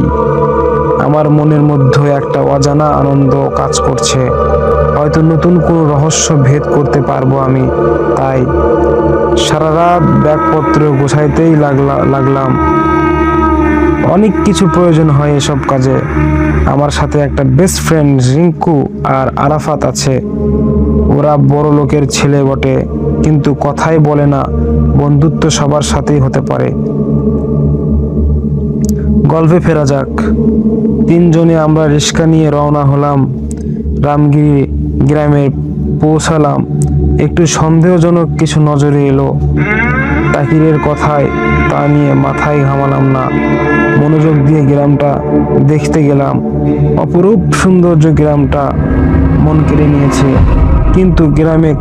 আমার মনের মধ্যে একটা অজানা আনন্দ কাজ করছে। হয়তো নতুন কোনো রহস্য ভেদ করতে পারবো আমি। তাই সারা রাত ব্যাগপত্র গোছাইতেই লাগলাম। অনেক কিছু প্রয়োজন হয় এসব কাজে। আমার সাথে একটা বেস্ট ফ্রেন্ড রিঙ্কু আর আরাফাত আছে। ওরা বড় লোকের ছেলে বটে, কিন্তু কথাই বলে না। বন্ধুত্ব সবার সাথেই হতে পারে। গল্পে ফেরা যাক। 3 জনে আমরা রিস্কা নিয়ে রওনা হলাম রামগিরি গ্রামে পৌঁছালাম। একটু সন্দেহজনক কিছু নজরে এলো। তাকিরের কথায় তা নিয়ে মাথায় ঘামালাম না, মনোযোগ দিয়ে গ্রামটা দেখতে গেলাম। অপরূপ সৌন্দর্য গ্রামটা মন কেড়ে নিয়েছে, কিন্তু গ্রামে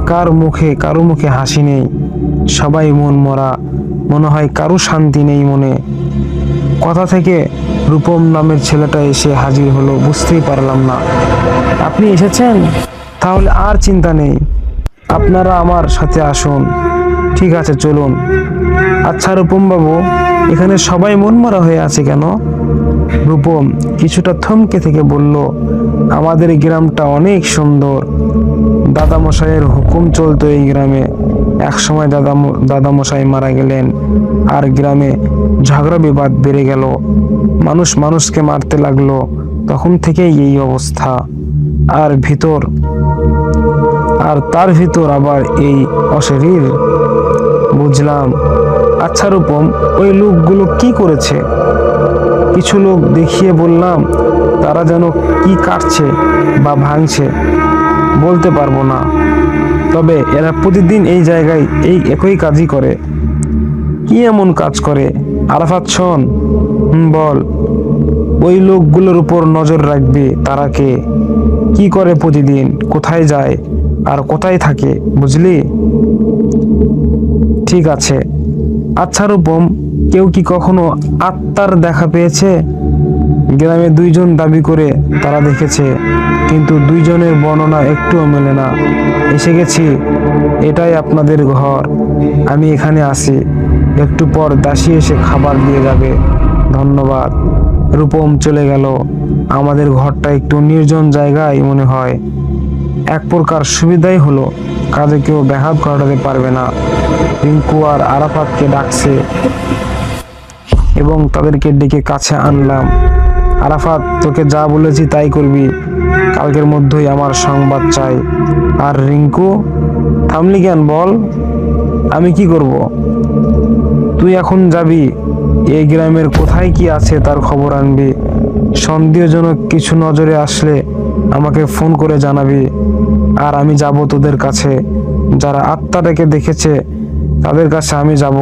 কারো মুখে হাসি নেই। সবাই মন মরা, মনে হয় কারো শান্তি নেই মনে। কথা থেকে রূপম নামের ছেলেটা এসে হাজির হলো, বুঝতেই পারলাম না। আপনি এসেছেন? তাহলে আর চিন্তা নেই, আপনারা আমার সাথে আসুন। ঠিক আছে, চলুন। আচ্ছা রূপম বাবু, এখানে সবাই মনমরা হয়ে আছে কেন? রূপম কিছুটা থমকে থেকে বলল, আমাদের গ্রামটা অনেক সুন্দর। দাদামশাইয়ের হুকুম চলতো এই গ্রামে। একসময় দাদামশাই মারা গেলেন, আর গ্রামে ঝগড়া বিবাদ বেড়ে গেল। মানুষ মানুষকে মারতে লাগলো, তখন থেকেই এই অবস্থা। আর তার ভিতর আবার এই অশরীর। বুঝলাম। আচ্ছা রূপম, ওই লোকগুলো কি করেছে? কিছু লোক দেখিয়ে বললাম। তারা যেন কি কাটছে বা ভাঙছে বলতে পারবো না, তবে এরা প্রতিদিন এই জায়গায় এই একই কাজই করে। কি এমন কাজ করে আরাফাত শোন? বল। ওই লোকগুলোর উপর নজর রাখবি। তারা কে, কি করে প্রতিদিন, কোথায় যায় আর কোথায় থাকে, বুঝলি? ঠিক আছে। আচ্ছা রূপম, কেউ কি কখনো আত্মার দেখা পেয়েছে? গ্রামে দুইজন দাবি করে তারা দেখেছে, কিন্তু দুইজনের বর্ণনা একটুও মেলে না। এসে গেছি, এটাই আপনাদের ঘর। আমি এখানে আসি, একটু পর দাসী এসে খাবার দিয়ে যাবে। ধন্যবাদ। রূপম চলে গেল। আমাদের ঘরটা একটু নির্জন জায়গায় মনে হয়। এক প্রকার সুবিধাই হলো, কাজে কেউ ব্যাঘাত ঘটাতে পারবে না। রিঙ্কু আর আরাফাতকে ডাকছে এবং তাদেরকে ডেকে কাছে আনলাম। আরাফাত, তোকে যা বলেছি তাই করবি। কালকের মধ্যেই আমার সংবাদ চাই। আর রিঙ্কু? থামলি কেন, বল। আমি কি করব? তুই এখন যাবি, এই গ্রামের কোথায় কি আছে তার খবর আনবি। সন্দেহজনক কিছু নজরে আসলে আমাকে ফোন করে জানাবি। আর আমি যাব তোদের কাছে। যারা আত্মাটাকে দেখেছে তাদের কাছে আমি যাব,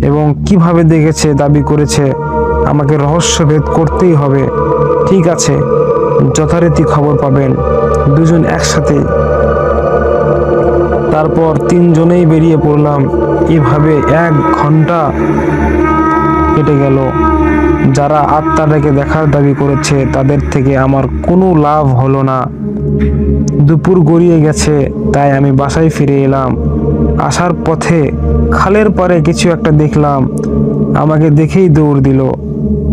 এবং কিভাবে দেখেছে দাবি করেছে আমাকে রহস্যভেদ করতেই হবে। ঠিক আছে, যথারীতি খবর পাবেন, দুজন একসাথে। তারপর তিনজনেই বেরিয়ে পড়লাম। এভাবে 1 ঘন্টা কেটে গেল। যারা আত্মাটাকে দেখার দাবি করেছে তাদের থেকে আমার কোনো লাভ হলো না। দুপুর গড়িয়ে গেছে, তাই আমি বাসায় ফিরে এলাম। আসার পথে খালের পাড়ে কিছু একটা দেখলাম। আমাকে দেখেই দৌড় দিল।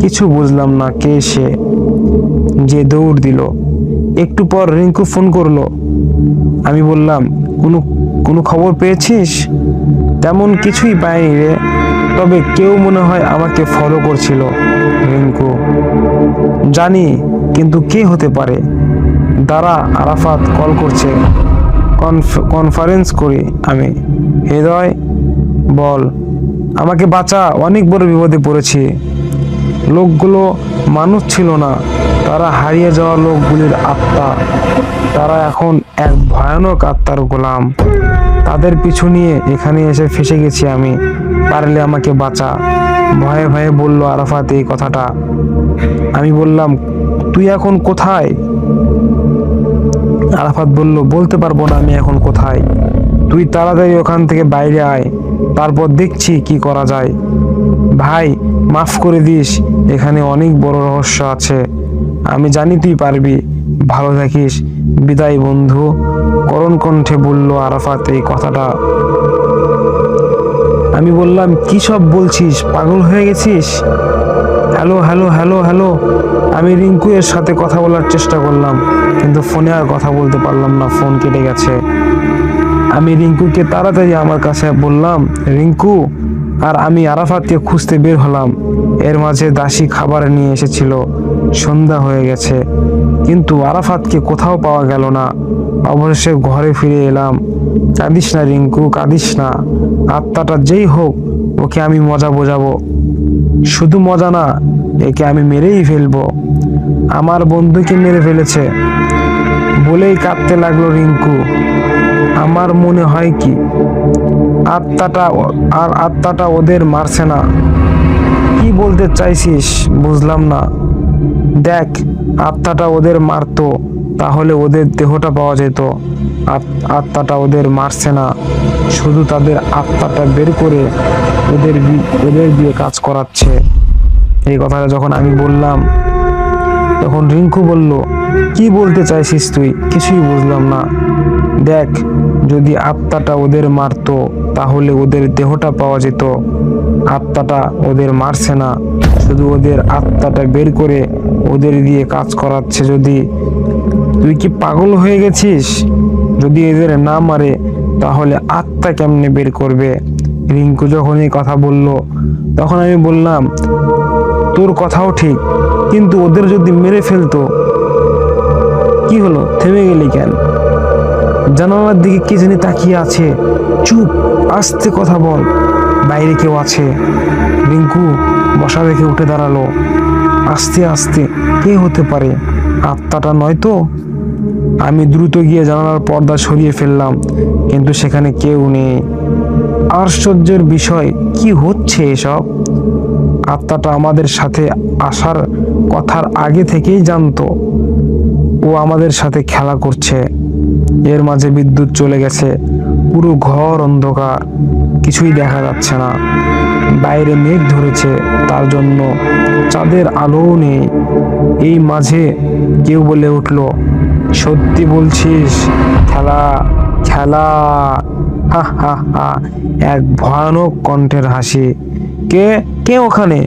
কিছু বুঝলাম না কে সে যে দৌড় দিল। একটু পর রিঙ্কু ফোন করলো। আমি বললাম, কোনো খবর পেয়েছিস? তেমন কিছুই পাইনি রে, তবে কেউ মনে হয় আমাকে ফলো করছিল। রিঙ্কু: জানি, কিন্তু কে হতে পারে? দাঁড়া, আরাফাত কল করছে, কনফারেন্স করি আমি। হৃদয়, বল। আমাকে বাঁচা, অনেক বড় বিপদে পড়েছি। লোকগুলো মানুষ ছিল না, তারা হারিয়ে যাওয়া লোকগুলির আত্মা। তারা এখন এক ভয়ানক আত্মার গোলাম। তাদের পিছু নিয়ে এখানে এসে ফেসে গেছি আমি। পারলে আমাকে বাঁচা। ভয়ে ভয়ে বলল আরাফাত এই কথাটা। আমি বললাম, তুই এখন কোথায়? আরাফাত বলল, বলতে পারবো না আমি এখন কোথায়। তুই তাড়াতাড়ি ওখান থেকে বাইরে আয়, তারপর দেখছি কি করা যায়। ভাই, মাফ করে দিস, এখানে অনেক বড় রহস্য আছে। আমি জানি তুই পারবি। ভালো থাকিস। বিদায় বন্ধু। করুণ কণ্ঠে বলল আরাফাত এই কথাটা। আমি বললাম, কি সব বলছিস? পাগল হয়ে গেছিস? Hello hello hello hello. আমি রিঙ্কু এর সাথে কথা বলার চেষ্টা করলাম, কিন্তু ফোনে আর কথা বলতে পারলাম না, ফোন কেটে গেছে। আমি রিঙ্কুকে তাড়াতাড়ি আমার কাছে বললাম, রিঙ্কু। আর আমি আরাফাতকে খুঁজতে বের হলাম। এর মাঝে দাসী খাবার নিয়ে এসেছিল। সন্ধ্যা হয়ে গেছে, কিন্তু আরাফাতকে কোথাও পাওয়া গেল না। অবশেষে ঘরে ফিরে এলাম। কাঁদিস না রিঙ্কু, কাঁদিস না। আত্মাটা যেই হোক, ওকে আমি মজা বোঝাবো। শুধু মজা না, একে আমি মেরেই ফেলবো। আমার বন্ধুকে মেরে ফেলেছে। বলেই কাঁদতে লাগলো রিঙ্কু। আমার মনে হয় কি আত্মাটা ওদের মারছে না। কি বলতে চাইছিস বুঝলাম না। দেখ, আত্মাটা ওদের মারতো তাহলে ওদের দেহটা পাওয়া যেত। আত্মাটা ওদের মারছে না, শুধু তাদের আত্মাটা বের করে ওদের দিয়ে কাজ করাচ্ছে। এই কথাটা যখন আমি বললাম তখন রিঙ্কু বলল, কি বলতে চাইছিস তুই? কিছুই বুঝলাম না। দেখ, যদি আত্মাটা ওদের মারতো তাহলে ওদের দেহটা পাওয়া যেত। আত্মাটা ওদের মারছে না, শুধু ওদের আত্মাটা বের করে ওদের দিয়ে কাজ করাচ্ছে। যদি তুই কি পাগল হয়ে গেছিস? যদি এদের না মারে তাহলে আত্মা কেমনে বের করবে? রিঙ্কু যখন এই কথা বলল তখন আমি বললাম, তোর কথাও ঠিক, কিন্তু ওদের যদি মেরে ফেলতো? কি হলো, থেমে গেলি কেন? জানালার দিকে কে জানি তাকিয়ে আছে। চুপ, আস্তে কথা বল, বাইরে কেউ আছে। রিঙ্কু বসা রেখে উঠে দাঁড়ালো। আস্তে আস্তে, কে হতে পারে? আত্মাটা নয় তো? আমি দ্রুত গিয়ে জানালার পর্দা সরিয়ে ফেললাম, কিন্তু সেখানে কেউ নেই। আশ্চর্যের বিষয়, কি হচ্ছে এসব? আত্মাটা আমাদের সাথে আসার কথার আগে থেকেই জানতো ও আমাদের সাথে খেলা করছে। এর মাঝে বিদ্যুৎ চলে গেছে, পুরো ঘর অন্ধকার, কিছুই দেখা যাচ্ছে না। বাইরে মেঘ ধরেছে, তার জন্য চাঁদের আলোও নেই। এই মাঝে কেউ বলে উঠলো, সত্যি বলছিস? খেলা খেলা! হা হা হা! এক ভয়ানক কণ্ঠের হাসি। কে কে ওখানে?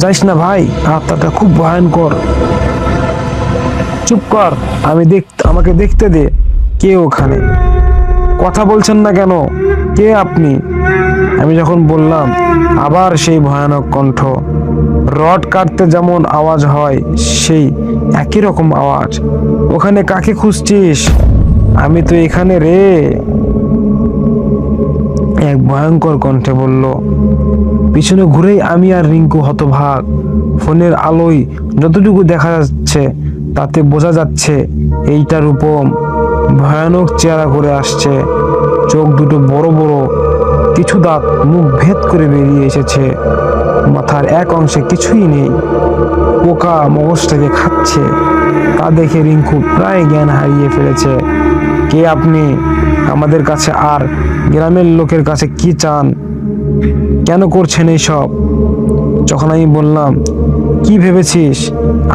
যাইস না ভাই, আত্মাটা খুব ভয়ঙ্কর। চুপ কর, আমাকে দেখতে দে। কে ওখানে? কথা বলছেন না কেন? কে আপনি? আমি যখন বললাম, আবার সেই ভয়ানক কণ্ঠ। রড কাটতে যেমন আওয়াজ হয় সেই একই রকম আওয়াজ। ওখানে কাকে খুঁজছিস? আমি তো এখানে রে, এক ভয়ঙ্কর কণ্ঠে বলল। পিছনে ঘুরেই আমি আর রিঙ্কু হতভাগ। ফোনের আলোয় যতটুকু দেখা যাচ্ছে তাতে বোঝা যাচ্ছে এইটা রূপম। ভয়ানক চেহারা করে আসছে, চোখ দুটো বড় বড়, কিছু দাঁত মুখ ভেদ করে বেরিয়ে এসেছে। মাথার এক অংশে কিছুই নেই, পোকা মগজটাকে খাচ্ছে। তা দেখে রিঙ্কু প্রায় জ্ঞান হারিয়ে ফেলেছে। কে আপনি? আমাদের কাছে আর গ্রামের লোকের কাছে কি চান? কেন করছেন এইসব? যখন আমি বললাম, কি ভেবেছিস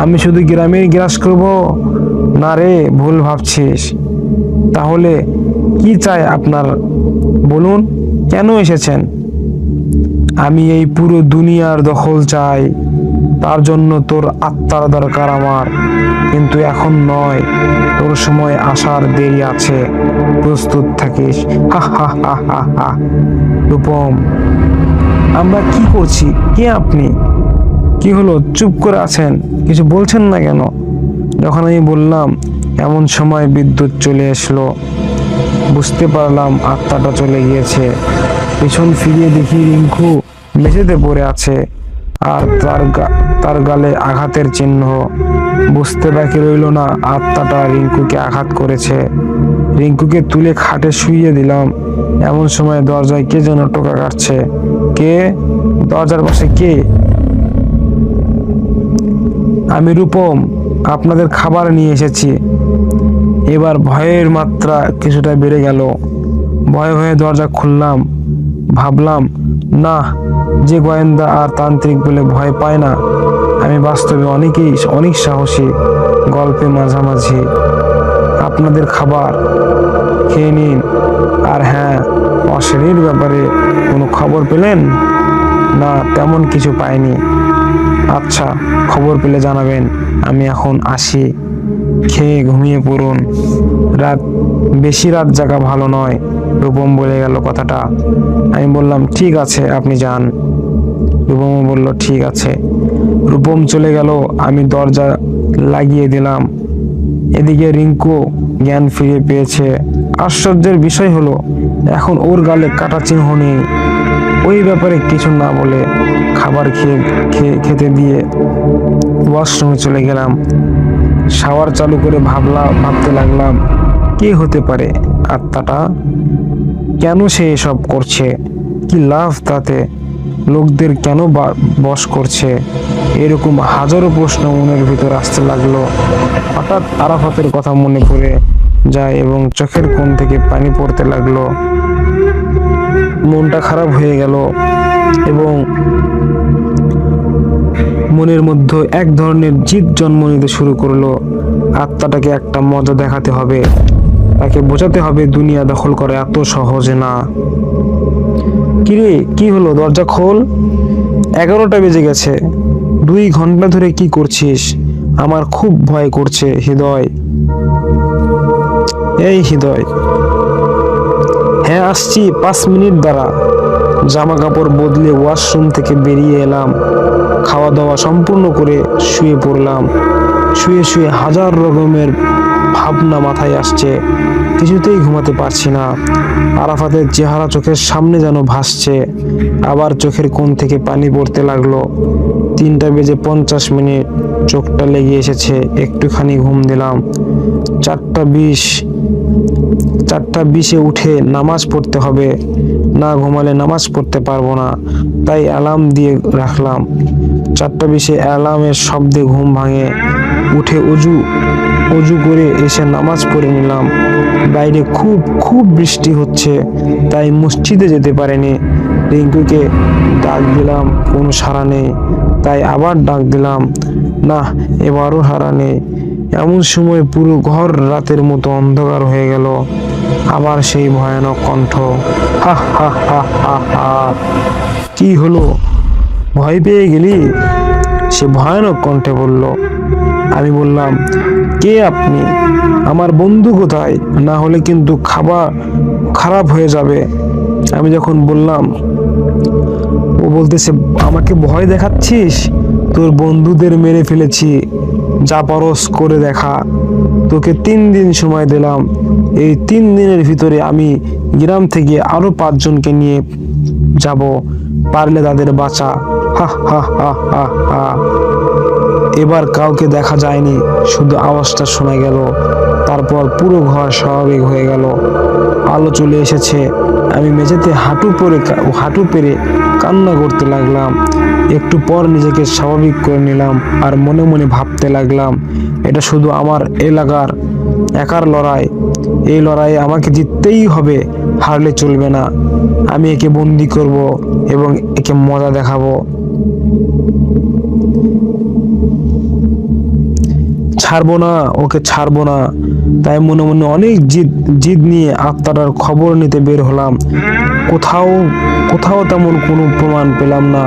আমি শুধু গ্রামেই গ্রাস করব? না রে, ভুল ভাবছিস। তাহলে কি চাই আপনার? বলুন, কেন এসেছেন? আমি এই পুরো দুনিয়ার দখল চাই। তার জন্য তোর আত্মার দরকার আমার, কিন্তু এখন নয়। তোর সময় আসার দেরি আছে, প্রস্তুত থাকিস। হা হা হা হা হা! রূপম, আমরা কি করছি? কে আপনি? কি হলো, চুপ করে আছেন, কিছু বলছেন না কেন? যখন আমি বললাম, এমন সময় বিদ্যুৎ চলে আসলো। বুঝতে পারলাম আত্মাটা চলে গিয়েছে। পেছন ফিরিয়ে দেখি রিঙ্কু মেঝেতে পড়ে আছে, আর তার গালে আঘাতের চিহ্ন। বুঝতে বাকি রইল না আত্মাটা রিঙ্কুকে আঘাত করেছে। রিঙ্কুকে তুলে খাটে শুইয়ে দিলাম। এমন সময় দরজায় কে যেন টোকা কাটছে। কে? দরজার পাশে কে? আমি রূপম, আপনাদের খাবার নিয়ে এসেছি। এবার ভয়ের মাত্রা কিছুটা বেড়ে গেল। ভয়ে ভয়ে দরজা খুললাম। ভাবলাম, না, যে গোয়েন্দা আর তান্ত্রিক বলে ভয় পায় না, আমি বাস্তবে অনেক সাহসী। গল্পে মাঝামাঝি। আপনাদের খাবার খেয়ে নিন। আর হ্যাঁ, অশরীর ব্যাপারে কোনো খবর পেলেন? না, তেমন কিছু পাইনি। আচ্ছা, খবর পেলে জানাবেন। আমি এখন আসি। খেয়ে ঘুমিয়ে পড়ুন। বেশি রাত জাগা ভালো নয়। রূপম বলে গেল কথাটা। আমি বললাম, ঠিক আছে, আপনি যান। রূপমও বলল, ঠিক আছে। রূপম চলে গেল, আমি দরজা লাগিয়ে দিলাম। এদিকে রিঙ্কু জ্ঞান ফিরে পেয়েছে। আশ্চর্যের বিষয় হলো, এখন ওর গালে কাটা চিহ্ন নেই। ওই ব্যাপারে কিছু না বলে খেতে দিয়ে ওয়াশরুমে চলে গেলাম। শাওয়ার চালু করে ভাবতে লাগলাম, কে হতে পারে আত্মাটা? কেন সে এসব করছে? কি লাভ তাতে? লোকদের কেন বশ করছে? এরকম হাজারো প্রশ্ন মনের ভিতর আসতে লাগলো। হঠাৎ আরাফাতের কথা মনে পড়ে যায় এবং চোখের কোণ থেকে পানি পড়তে লাগলো। মনটা খারাপ হয়ে গেল এবং মনের মধ্যে এক ধরনের জিদ জন্ম নিতে শুরু করলো। আত্মাটাকে একটা মজা দেখাতে হবে, তাকে বোঝাতে হবে দুনিয়া দখল করে এত সহজে না। কিরে, কি হলো? দরজা খোল। 11টা বেজে গেছে। 2 ঘন্টা ধরে কি করছিস? আমার খুব ভয় করছে হৃদয়। এই হৃদয়। হ্যাঁ আসছি, 5 মিনিট দাঁড়া। জামা কাপড় বদলে ওয়াশরুম থেকে বেরিয়ে এলাম। খাওয়া দাওয়া সম্পূর্ণ করে শুয়ে পড়লাম। শুয়ে শুয়ে হাজার রকমের ভাবনা মাথায় আসছে, কিছুতেই ঘুমাতে পারছি না। আরাফাতের চেহারা চোখের সামনে যেন ভাসছে। আবার চোখের কোণ থেকে পানি পড়তে লাগলো। 3:50 চোখটা লেগে এসেছে। একটুখানি ঘুম দিলাম। 4:20 উঠে নামাজ পড়তে হবে, না ঘুমালে নামাজ পড়তে পারবো না। তাই অ্যালার্ম দিয়ে রাখলাম। 4:20 অ্যালার্মের শব্দে ঘুম ভাঙে। উঠে অজু করে এসে নামাজ পড়ে নিলাম। বাইরে খুব খুব বৃষ্টি হচ্ছে, তাই মসজিদে যেতে পারিনি। রিঙ্কুকে ডাক দিলাম, কোনো সাড়া নেই। তাই আবার ডাক দিলাম, না এবারও সাড়া নেই। এমন সময় পুরো ঘর রাতের মতো অন্ধকার হয়ে গেল। আবার সেই ভয়ানক কণ্ঠ, হা হা হা হা হা। কি হলো? ভয় পেয়ে গেলি? সে ভয়ানক কণ্ঠে বলল। আমি বললাম, কে আপনি? আমার বন্ধু কোথায়? না হলে কিন্তু খাবার খারাপ হয়ে যাবে। আমি যখন বললাম, ও বলতেছে, আমাকে ভয় দেখাচ্ছিস? তোর বন্ধুদের মেরে ফেলেছি, যা পারস করে দেখা। তোকে 3 দিন সময় দিলাম। এই 3 দিনের ভিতরে আমি গ্রাম থেকে আরো 5 জনকে নিয়ে যাব, পারলে তাদের বাঁচা। হা হা হা হা হা। এবার কাউকে দেখা যায়নি, শুধু আওয়াজটা শোনা গেল। তারপর পুরো ঘর স্বাভাবিক হয়ে গেল। আলো চলে এসেছে। আমি মেঝেতে হাঁটু পেরে কান্না করতে লাগলাম। একটু পর নিজেকে স্বাভাবিক করে নিলাম আর মনে মনে ভাবতে লাগলাম, এটা শুধু আমার এলাকার একার লড়াই। এই লড়াইয়ে আমাকে জিততেই হবে, হারলে চলবে না। আমি একে বন্দি করব এবং একে মজা দেখাবো। ছাড়বো না, ওকে ছাড়বো না। তাই মনে মনে অনেক জিদ নিয়ে আত্মাটার খবর নিতে বের হলাম। কোথাও তেমন কোনো প্রমাণ পেলাম না।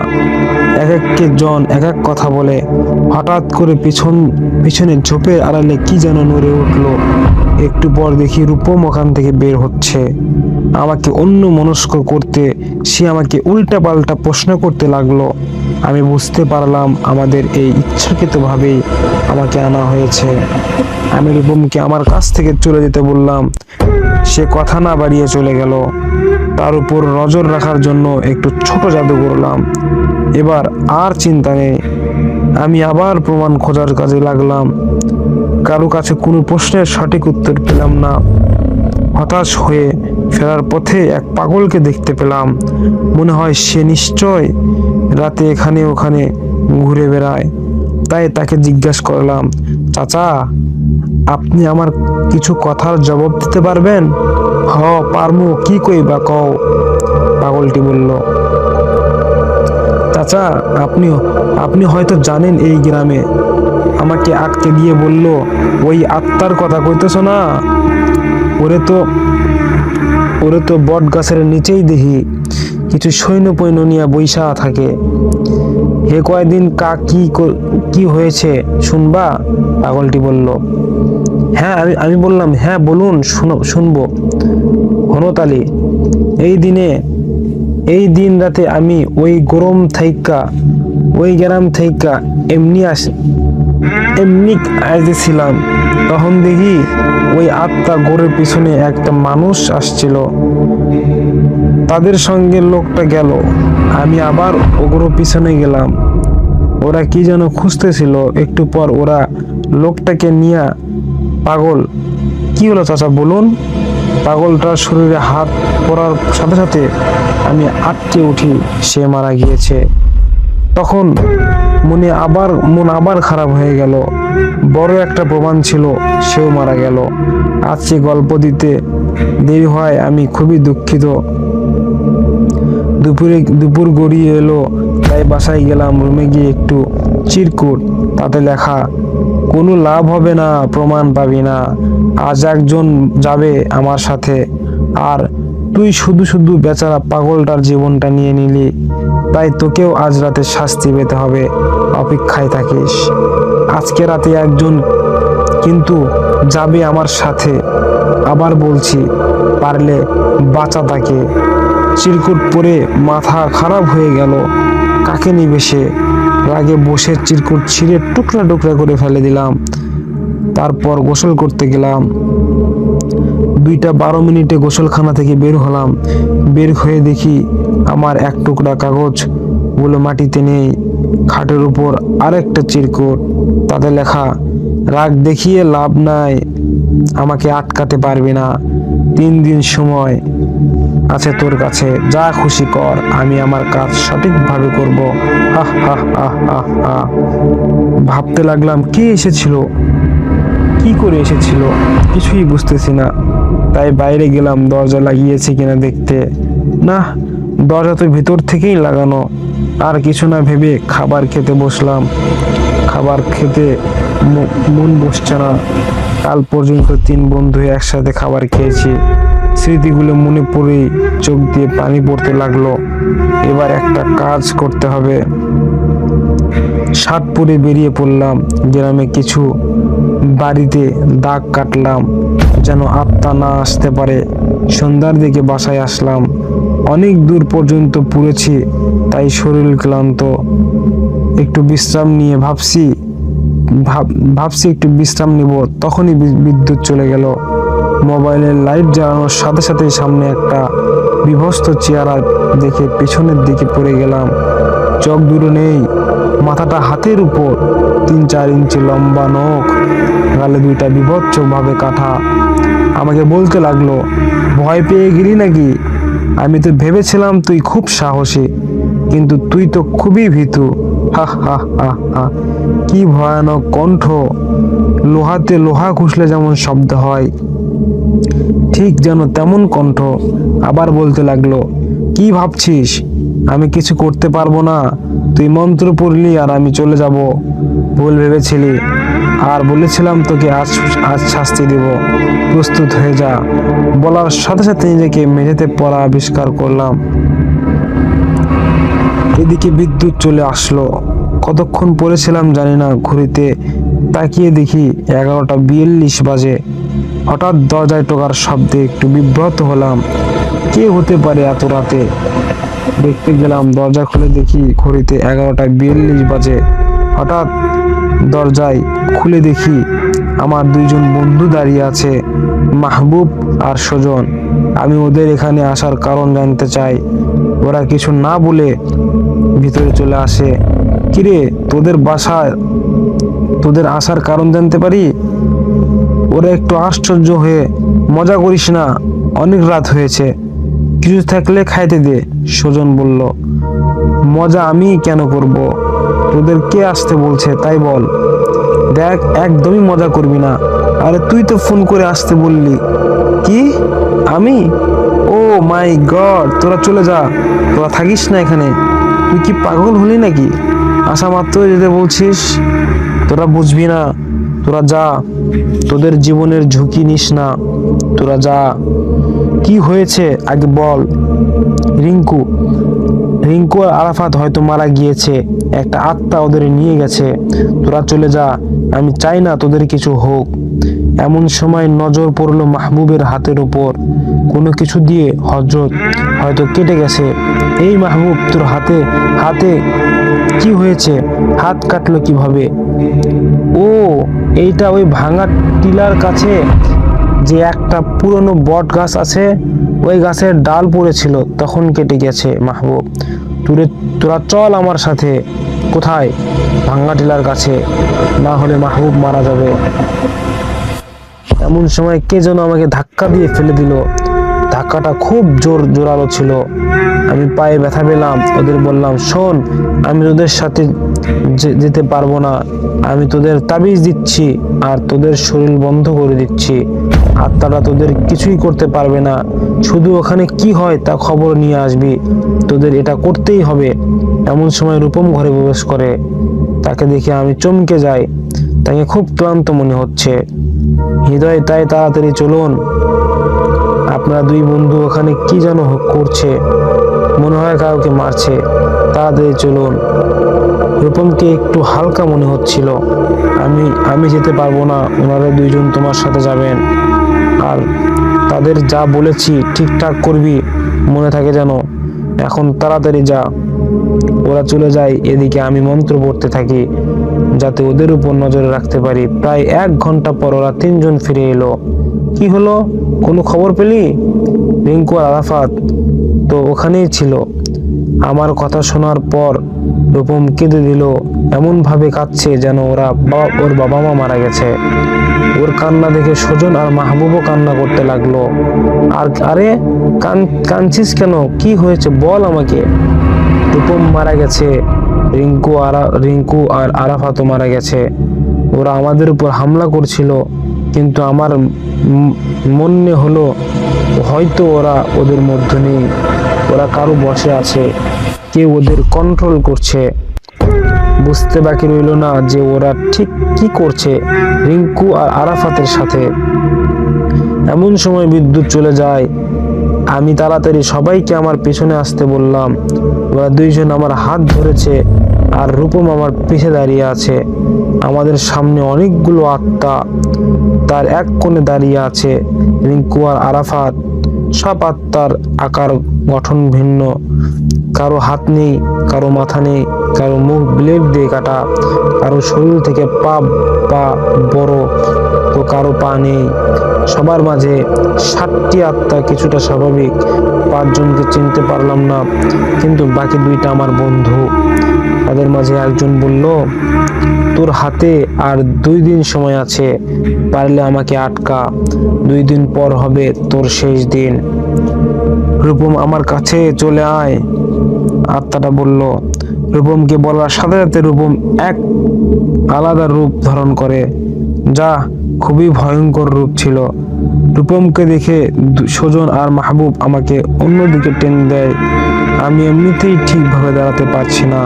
এক জন এক এক কথা বলে। হঠাৎ করে পিছনে ঝোপের আড়ালে কি যেন নড়ে উঠলো। একটু পর দেখি রূপম ওখান থেকে বের হচ্ছে। আমাকে অন্য মনস্ক করতে সে আমাকে উল্টা পাল্টা প্রশ্ন করতে লাগলো। আমি বুঝতে পারলাম আমাদের এই ইচ্ছাকৃতভাবেই আমাকে আনা হয়েছে। আমি রূপমকে আমার কাছ থেকে চলে যেতে বললাম। সে কথা না বাড়িয়ে চলে গেল। তার উপর নজর রাখার জন্য একটু ছোট জাদু করলাম। এবার আর চিন্তা নেই। আমি আবার প্রমাণ খোঁজার কাজে লাগলাম। কারো কাছে কোনো প্রশ্নের সঠিক উত্তর পেলাম না। হতাশ হয়ে ফেরার পথে এক পাগলকে দেখতে পেলাম। মনে হয় সে নিশ্চয় রাতে এখানে ওখানে ঘুরে বেড়ায়। তাই তাকে জিজ্ঞাসা করলাম, চাচা, আপনি আমার কিছু কথার জবাব দিতে পারবেন? হ পারমু, কি কইবা কও। পাগলটি বলল, চাচা, আপনি হয়তো জানেন এই গ্রামে। আমাকে আটকে দিয়ে বলল, ওই আত্মার কথা কইতেছ না? ওরে তো বট গাছের নিচেই দেখি কিছু সৈন্য নিয়ে বৈশা থাকে। হে কয়দিন কি হয়েছে শুনবা? পাগলটি বলল। হ্যাঁ, আমি বললাম, হ্যাঁ বলুন, শুনবো। হনতালি, এই দিন রাতে আমি ওই গ্রাম থাইকা এমনি আসছিলাম। তখন দেখি ওই আত্মা গোরের পিছনে একটা মানুষ আসছিল। তাদের সঙ্গে লোকটা গেল। আমি আবার ওগুলো পিছনে গেলাম। ওরা কি যেন খুঁজতেছিল। একটু পর ওরা লোকটাকে নিয়ে পাগল। কি হলো চাচা বলুন? পাগলটার শরীরে হাত পড়ার সাথে সাথে আমি আটকে উঠি, সে মারা গিয়েছে। তখন মন আবার খারাপ হয়ে গেল। বড় একটা প্রমাণ ছিল, সেও মারা গেল। আজকে গল্প দিতে দেরি হয়, আমি খুবই দুঃখিত। দুপুর গড়িয়ে এলো, তাই বাসায় গেলাম। রুমে গিয়ে একটু চিরকুট, তাতে লেখা, কোনো লাভ হবে না, প্রমাণ পাবি না। আজ একজন যাবে আমার সাথে, আর তুই শুধু শুধু বেচারা পাগলটার জীবনটা নিয়ে নিলি, তাই তোকেও আজ রাতে শাস্তি পেতে হবে। অপেক্ষায় থাকিস। আজকে রাতে একজন কিন্তু যাবে আমার সাথে। আবার বলছি, পারলে বাঁচা তাকে। চিরকুট পরে মাথা খারাপ হয়ে গেল। কাকে নিবে সে? রাগে বসে চিরকুট ছিঁড়ে টুকরা টুকরা করে ফেলে দিলাম। তারপর গোসল করতে গেলাম। 2:12 গোসলখানা থেকে বের হলাম। বের হয়ে দেখি আমার এক টুকরা কাগজ গুলো মাটিতে নেই। খাটের উপর আরেকটা চিরকুট, তাতে লেখা, রাগ দেখিয়ে লাভ নাই, আমাকে আটকাতে পারবি না। 3 দিন সময় আছে তোর কাছে, যা খুশি কর, আমি আমার কাজ সঠিকভাবে করব। আহ আহ আহ আহ আহ। ভাবতে লাগলাম, কে এসেছিল, কি করে এসেছিল, কিছুই বুঝতেছি না। তাই বাইরে গেলাম দরজা লাগিয়েছে কিনা দেখতে। না, দরজা তো ভিতর থেকেই লাগানো। আর কিছু না ভেবে খাবার খেতে বসলাম। খাবার খেতে মন বসছে না। কাল পর্যন্ত 3 বন্ধু একসাথে খাবার খেয়েছি। স্মৃতিগুলো মনে পড়ে চোখ দিয়ে পানি পড়তে লাগলো। এবার একটা কাজ করতে হবে। শার্ট পরে বেরিয়ে পড়লাম। গ্রামে কিছু বাড়িতে দাগ কাটলাম, যেন আত্মা না আসতে পারে। সন্ধ্যার দিকে বাসায় আসলাম। অনেক দূর পর্যন্ত পুড়েছি, তাই শরীর ক্লান্ত। একটু বিশ্রাম নিয়ে ভাবছি একটু বিশ্রাম নিব। তখনই বিদ্যুৎ চলে গেল। মোবাইলের লাইট জ্বালানোর সাথে সাথে সামনে একটা বিভস্ত চেহারা দেখে পেছনের দিকে পড়ে গেলাম। চোখ দুটো নেই, মাথাটা হাতের উপর, 3-4 ইঞ্চি লম্বা নখ, গালে 2টা বিভৎস ভাবে কাটা। আমাকে বলতে লাগলো, ভয় পেয়ে গেলি নাকি? আমি তো ভেবেছিলাম তুই খুব সাহসী, কিন্তু তুই তো খুবই ভীতু। হা হা হা হা। কি ভয়ানক কণ্ঠ! লোহাতে লোহা ঘুষলে যেমন শব্দ হয়, ঠিক যেন তেমন কণ্ঠ। আবার বলতে লাগলো, কি ভাবছিস আমি কিছু করতে পারবো না? তুই মন্ত্র পড়লি আর আমি চলে যাব। ভুল ভেবেছিলি, আর বলেছিলাম তোকে আজ শাস্তি দিব, প্রস্তুত হয়ে যা। বলার সাথে সাথে নিজেকে মেঝেতে পড়া আবিষ্কার করলাম। এদিকে বিদ্যুৎ চলে আসলো। কতক্ষণ পড়েছিলাম জানি না। ঘড়িতে তাকিয়ে দেখি 11:42 বাজে। হঠাৎ দরজায় টোকার শব্দে একটু বিব্রত হলাম। কে হতে পারে এত রাতে? দেখতে গেলাম, দরজা খুলে দেখি ঘড়িতে 11:42 বাজে। হঠাৎ দরজায় খুলে দেখি আমার 2জন বন্ধু দাঁড়িয়ে আছে, মাহবুব আর সুজন। আমি ওদের এখানে আসার কারণ জানতে চাই। ওরা কিছু না বলে ভিতরে চলে আসে। কিরে, তোদের আসার কারণ জানতে পারি? ওরা একটু আশ্চর্য হয়ে, মজা করিস না, অনেক রাত হয়েছে, কিছু থাকলে খাইতে দে। সুজন বলল, মজা আমি কেন করব? তোদের কে আসতে বলছে তাই বল। দেখ, একদমই মজা করবি না। আরে তুই তো ফোন করে আসতে বললি। কি? আমি? ও মাই গড, তোরা চলে যা, তোরা থাকিস না এখানে। তুই কি পাগল হলি নাকি? আসা মাত্র যেতে বলছিস? তোরা বুঝবি না, তোরা যা, তোদের জীবনের ঝুঁকি নিস না, তোরা যা। কি হয়েছে আগে বল। রিঙ্কু আর আরাফাত হয়তো মারা গিয়েছে, একটা আত্মা ওদের নিয়ে গেছে। তোরা চলে যা, আমি চাই না তোদের কিছু হোক। এমন সময় নজর পড়লো মাহবুবের হাতের উপর। কোনো কিছু দিয়ে হযরত হয়তো কেটে গেছে। এই মাহবুব, তোর হাতে কি হয়েছে? হাত কাটলো কিভাবে? ও, এইটা ওই ভাঙা টিলার কাছে যে একটা পুরনো বট গাছ আছে, ওই গাছের ডাল পড়েছিল, তখন কেটে গেছে মাহবুব। তোরা চল আমার সাথে, কোথায়? ভাঙ্গা টিলার কাছে, না হলে মাহবুব মারা যাবে। এমন সময় কে যেন আমাকে ধাক্কা দিয়ে ফেলে দিল। ধাক্কাটা খুব জোরালো ছিল। আমি পায়ে ব্যথা পেলাম। ওদের বললাম, শোন, আমি তোদের সাথে যেতে পারবো না। আমি তোদের তাবিজ দিচ্ছি আর তোদের শরীর বন্ধ করে দিচ্ছি। আত্মাটা তোদের কিছুই করতে পারবে না। শুধু ওখানে কি হয় তা খবর নিয়ে আসবি। তোদের এটা করতেই হবে। এমন সময় রূপম ঘরে প্রবেশ করে। তাকে দেখে আমি চমকে যাই। তাকে খুব ক্লান্ত মনে হচ্ছে। হৃদয়, তাই তাড়াতাড়ি চলুন। আপনারা দুই বন্ধু ওখানে কি যেন করছে, মনে হয় কাউকে মারছে। তাড়াতাড়ি চলুন। রূপমকে একটু হালকা মনে হচ্ছিল। আমি যেতে পারবো না, ওনারা দুইজন তোমার সাথে যাবেন। আর তাদের যা বলেছি ঠিকঠাক করবি, মনে থাকে যেন। এখন তাড়াতাড়ি যা। ওরা চলে যায়। এদিকে আমি মন্ত্র পড়তে থাকি যাতে ওদের উপর নজর রাখতে পারি। প্রায় 1 ঘন্টা পর ওরা 3 জন ফিরে এলো। কি হলো, কোনো খবর পেলি? রিঙ্কু আর আরাফাত তো ওখানেই ছিল। আমার কথা শোনার পর রূপম কেঁদে দিল। এমন ভাবে কাঁদছে যেন ওর বাবা মা মারা গেছে। ওর কান্না দেখে সুজন আর মাহবুবও কান্না করতে লাগলো। আরে কাঁদছিস কেন? কি হয়েছে বল আমাকে। রূপম মারা গেছে, রিঙ্কু আর আরাফাতও মারা গেছে। ওরা আমাদের উপর হামলা করছিল, কিন্তু আমার মনে হলো হয়তো ওরা ওদের মধ্যে নেই। ওরা কারো বসে আছে, কেউ ওদের কন্ট্রোল করছে। বুঝতে বাকি রইল না যে ওরা ঠিক কি করছে রিঙ্কু আর আরাফাতের সাথে। এমন সময় বিদ্যুৎ চলে যায়। আমি তাড়াতাড়ি সবাইকে আমার পেছনে আসতে বললাম। ওরা দুইজন আমার হাত ধরেছে আর রূপম আমার পিছে দাঁড়িয়ে আছে। আমাদের সামনে অনেকগুলো আত্মা তার এক কোণে দাঁড়িয়ে আছে। রিঙ্কু আর আরাফাত। সব আত্মার আকার গঠন ভিন্ন। কারো হাত নেই, কারো মাথা নেই, কারো মুখ ব্লেড দিয়ে কাটা, কারো শরীর থেকে পা বড়, তো কারো পা নেই। সবার মাঝে 7টি আত্মা। কিছুটা স্বাভাবিক। 5 জনকে চিনতে পারলাম না, কিন্তু বাকি 2টা আমার বন্ধু। তাদের মাঝে একজন বলল, তোর হাতে আর 2 দিন সময় আছে, পারলে আমাকে আটকা। 2 দিন পর হবে তোর শেষ দিন। রূপম, আমার কাছে চলে আয়, আত্মাটা বলল। রূপমকে বলার সাথে সাথে রূপম এক আলাদা রূপ ধারণ করে, যা খুবই ভয়ঙ্কর রূপ ছিল। রূপমকে দেখে সুজন আর মাহবুব আমাকে অন্যদিকে টেনে দেয়। আমি এমনিতেই ঠিকভাবে দাঁড়াতে পারছি না,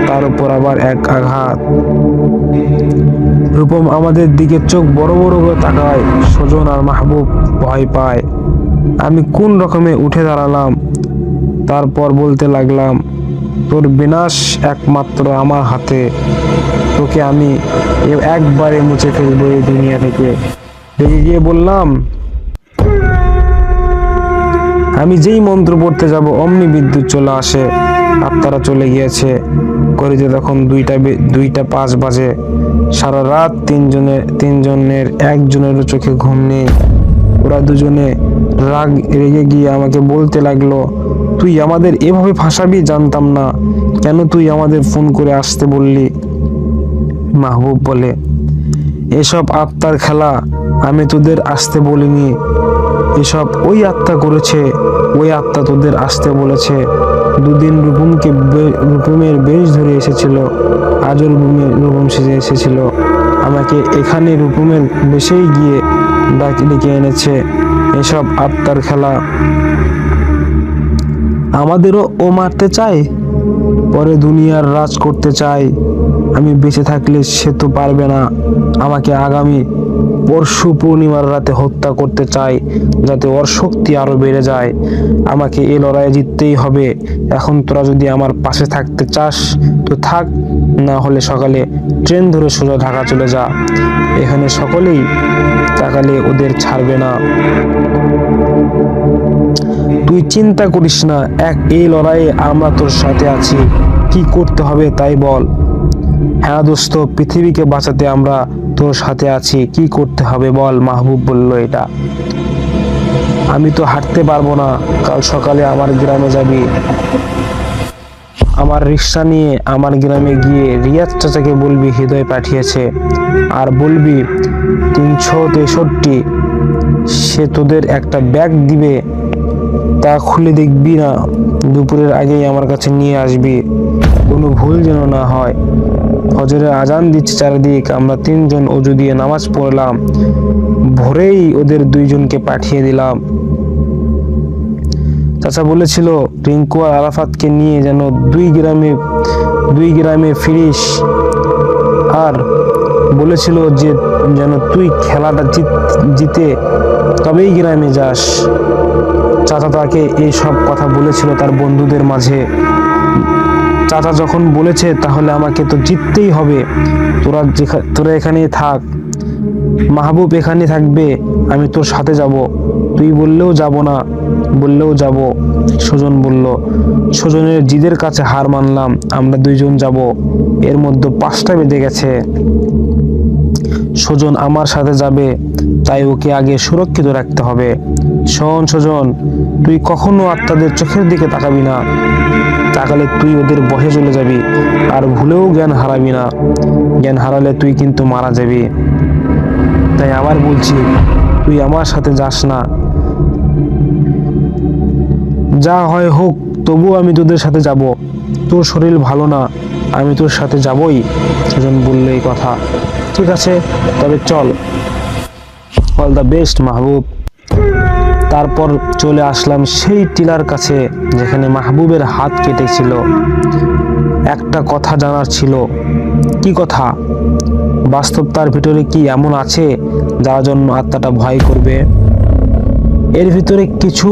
তার উপর আবার এক আঘাত। রূপম আমাদের দিকে চোখ বড় বড় করে তাকায়। সুজন আর মাহবুব ভয় পায়। আমি কোন রকমে উঠে দাঁড়ালাম। তারপর বলতে লাগলাম, তোর বিনাশ একমাত্র আমার হাতে। তোকে আমি একবারে মুছে ফেলবো এই দুনিয়া থেকে। রেগে গিয়ে বললাম, আমি যেই মন্ত্র পড়তে যাব অমনি বিদ্যুৎ চলে আসে। আত্মারা চলে গিয়েছে। ঘড়িতে তখন 2:05 বাজে। সারা রাত তিনজনের একজনেরও চোখে ঘুম নেই। ওরা দুজনে রেগে গিয়ে আমাকে বলতে লাগলো, তুই আমাদের এভাবে ফাঁসাবি জানতাম না। কেন তুই আমাদের ফোন করে আসতে বললি? মাহবুব বলে, এসব আত্মার খেলা, আমি তোদের আসতে বলিনি। এসব ওই আত্মা করেছে। ওই আত্মা তোদের আসতে বলেছে। 2 দিন রূপমের বেশ ধরে এসেছিল। আজও রূপম সেজে এসেছিল। আমাকে এখানে রূপমের বেশেই গিয়ে ডেকে এনেছে। এসব আত্মার খেলা। আমাদেরও ও মারতে চায়, পরে দুনিয়ার রাজ করতে চায়। আমি বেঁচে থাকলে সে তো পারবে না। আমাকে আগামী পরশু পূর্ণিমার রাতে হত্যা করতে চায়, যাতে ওর শক্তি আরো বেড়ে যায়। আমাকে এই লড়াইয়ে জিততেই হবে। এখন তোরা যদি আমার পাশে থাকতে চাস তো থাক, না হলে সকালে ট্রেন ধরে সোজা ঢাকা চলে যা। এখানে সকলেই তাকালে ওদের ছাড়বে না। তুই চিন্তা করিস না, এই লড়াইয়ে আমরা তোর সাথে আছি। কি করতে হবে তাই বল। হ্যাঁ দোস্ত, পৃথিবীকে বাঁচাতে আমরা তোর সাথে আছি। কি করতে হবে বল। মাহবুব বলল, এটা আমি তো হাঁটতে পারবো না। কাল সকালে আমার গ্রামে যাবি। আমার রিক্সা নিয়ে আমার গ্রামে গিয়ে রিয়াজ চাচাকে বলবি হৃদয় পাঠিয়েছে, আর বলবি 363 সে তোদের একটা ব্যাগ দিবে, তা খুলে দেখবি না, দুপুরের আগেই আমার কাছে নিয়ে আসবি, কোনো ভুল যেন না হয়। ফজরের আজান দিচ্ছে চারিদিক, আমরা 3 জন অজু দিয়ে নামাজ পড়লাম, ভোরেই ওদের 2 জনকে পাঠিয়ে দিলাম। চাচা বলেছিল রিঙ্কু আর আরাফাতকে নিয়ে যেন দুই গ্রামে ফিরিস, আর বলেছিল যে যেন তুই খেলাটা জিতে তবেই গ্রামে যাস। চাচা তাকে এই সব কথা বলেছিল তার বন্ধুদের মাঝে। চাচা যখন বলেছে তাহলে আমাকে তো জিততেই হবে, তোরা এখানেই থাক, মাহবুব এখানে থাকবে, আমি তোর সাথে যাব, তুই বললেও যাব না, বললেও যাব। সুজন বলল। সুজনের জিদের কাছে হার মানলাম, আমরা 2 জন যাব। এর মধ্যে 5টা বেজে গেছে। সুজন আমার সাথে যাবে, তাই ওকে আগে সুরক্ষিত রাখতে হবে। শোন সুজন, তুই কখনো আত্মাদের চোখের দিকে তাকাবি না, তাকালে তুই ওদের বসে চলে যাবি, আর ভুলেও জ্ঞান হারাবি না, জ্ঞান হারালে তুই কিন্তু মারা যাবি। তাই আবার বলছি, তুই আমার সাথে যাস না, যা হয় হোক, তবু আমি তোদের সাথে যাব। তোর শরীর ভালো না, আমি তোর সাথে যাবই। সুজন বলল এই কথা। ঠিক আছে, তবে চল। অল দ্য বেস্ট মাহবুব। তারপর চলে আসলাম সেই টিলার কাছে যেখানে মাহবুবের হাত কেটেছিল। একটা কথা জানার ছিল। কি কথা? বাস্তবতার ভিতরে কি এমন আছে যার জন্য আত্মাটা ভয় করবে? এর ভিতরে কিছু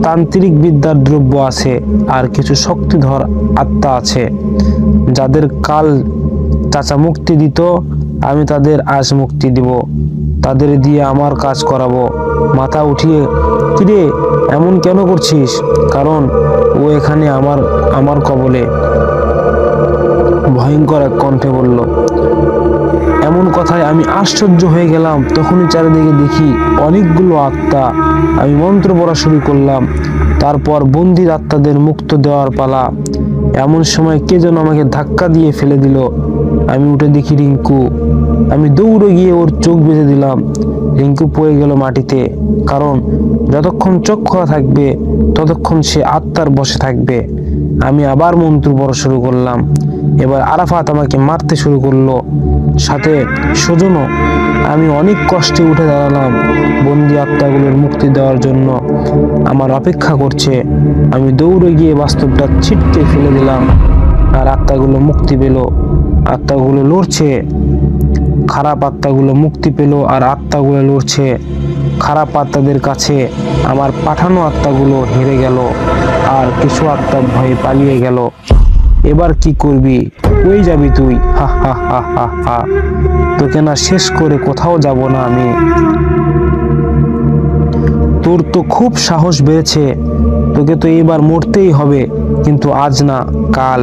তান্ত্রিক বিদ্যার দ্রব্য আছে, আর কিছু শক্তিধর আত্মা আছে, যাদের কাল চাচা মুক্তি দিত, আমি তাদের আজ মুক্তি দিব। তাদের দিয়ে আমার কাজ করাবো। মাথা উঠিয়ে, কিরে এমন কেন করছিস? কারণ ও এখানে আমার কবলে, ভয়ঙ্কর এক কণ্ঠে বলল। এমন কথায় আমি আশ্চর্য হয়ে গেলাম। তখনই চারিদিকে দেখি অনেকগুলো আত্মা। আমি মন্ত্র পড়া শুরু করলাম। তারপর বন্দির আত্মাদের মুক্ত দেওয়ার পালা। এমন সময় কে যেন আমাকে ধাক্কা দিয়ে ফেলে দিল। আমি উঠে দেখি রিঙ্কু। আমি দৌড়ে গিয়ে ওর চোখ বেঁধে দিলাম। রিঙ্কু পড়ে গেল মাটিতে, কারণ যতক্ষণ চোখ খোলা থাকবে ততক্ষণ সে আত্মার বসে থাকবে। আমি আবার মন্ত্র পড়া শুরু করলাম। এবার আরাফাত আমাকে মারতে শুরু করলো, সাথে সুজনও। আমি অনেক কষ্টে উঠে দাঁড়ালাম। বন্দি আত্মাগুলোর মুক্তি দেওয়ার জন্য আমার অপেক্ষা করছে। আমি দৌড়ে গিয়ে বাস্তবটা ছিটকে ফেলে দিলাম, আর আত্মাগুলো মুক্তি পেল। আত্মাগুলো লড়ছে। খারাপ আত্মাগুলো মুক্তি পেল, আর আত্মাগুলো লড়ছে। খারাপ আত্মাদের কাছে আমার পাঠানো আত্মাগুলো হেরে গেল, আর কিছু আত্মা ভয়ে পালিয়ে গেল। এবার কি করবি? কই যাবি তুই? হা হা হা হা হা। তোকে না শেষ করে কোথাও যাব না আমি। তোর তো খুব সাহস বেড়েছে, তোকে তো এবার মরতেই হবে, কিন্তু আজ না, কাল।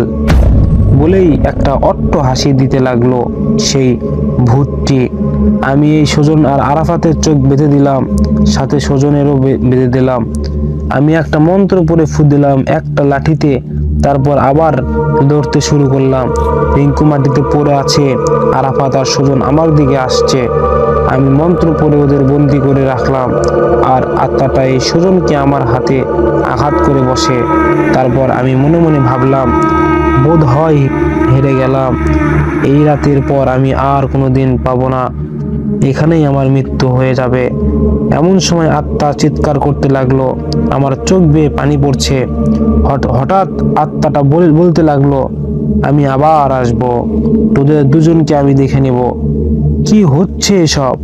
বলেই একটা অট্ট হাসি দিতে লাগলো সেই ভূতটি। আমি এই সুজন আর আরাফাতের চোখ বেঁধে দিলাম, সাথে সুজনেরও বেঁধে দিলাম। আমি একটা মন্ত্র পড়ে ফু দিলাম একটা লাঠিতে, তারপর আবার দৌড়তে শুরু করলাম। রিঙ্কু মাটিতে পড়ে আছে, আরাফাত আর সুজন আমার দিকে আসছে। আমি মন্ত্র পড়ে ওদের বন্দি করে রাখলাম, আর আত্মাটা এই সুজনকে আমার হাতে আঘাত করে বসে। তারপর আমি মনে মনে ভাবলাম, বোধ হয় হেরে গেলাম। এই রাতের পর আমি আর কোনোদিন পাবো না, এখানেই আমার মৃত্যু হয়ে যাবে। এমন সময় আত্মা চিৎকার করতে লাগলো, আমার চোখ বেয়ে পানি পড়ছে। হঠাৎ আত্মাটা বলতে লাগলো, আমি আবার আসবো, তোদের 2 জনকে আমি দেখে নেব। কি হচ্ছে এসব?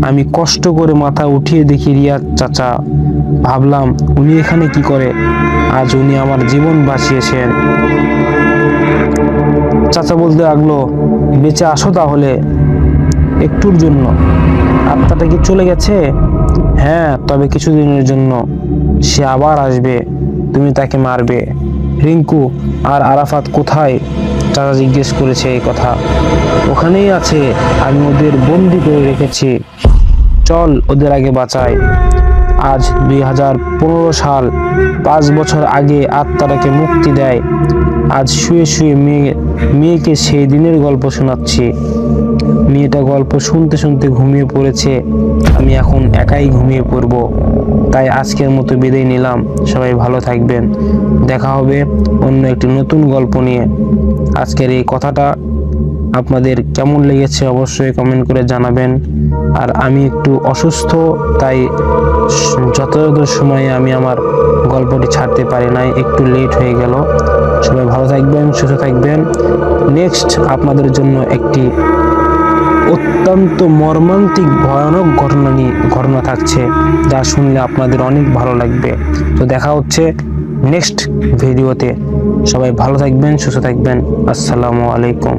আমি কষ্ট করে মাথা উঠিয়ে দেখি রিয়াজ চাচা। ভাবলাম, উনি এখানে কি করে? আজ উনি আমার জীবন বাঁচিয়েছেন। চাচা বলতে লাগলো, বেঁচে আসো তাহলে একটুর জন্য। আত্মাটা কি চলে গেছে? হ্যাঁ, তবে কিছুদিনের জন্য। সে আবার আসবে, তুমি তাকে মারবে। রিঙ্কু আর আরাফাত কোথায়? চাচা জিজ্ঞেস করেছে এই কথা। ওখানেই আছে, আমি ওদের বন্দি করে রেখেছি। চল ওদের আগে বাঁচাই। আজ 2015 সাল, 5 বছর আগে আত্মাটাকে মুক্তি দেয় আজ শুয়ে শুয়ে মেয়েকে সেই দিনের গল্প শোনাচ্ছি। মেয়েটা গল্প শুনতে শুনতে ঘুমিয়ে পড়েছে, আমি এখন একাই ঘুমিয়ে পড়ব। তাই আজকের মতো বিদায় নিলাম। সবাই ভালো থাকবেন। দেখা হবে অন্য একটি নতুন গল্প নিয়ে। আজকের এই কথাটা আপনাদের কেমন লেগেছে অবশ্যই কমেন্ট করে জানাবেন। আর আমি একটু অসুস্থ, তাই যথাযথ সময়ে আমি আমার গল্পটি ছাড়তে পারি নাই, একটু লেট হয়ে গেল। সবাই ভালো থাকবেন, সুস্থ থাকবেন। নেক্সট আপনাদের জন্য একটি অত্যন্ত মর্মান্তিক ভয়ানক ঘটনা থাকছে, যা শুনলে আপনাদের অনেক ভালো লাগবে। তো দেখা হচ্ছে নেক্সট ভিডিওতে। সবাই ভালো থাকবেন, সুস্থ থাকবেন। আসসালামু আলাইকুম।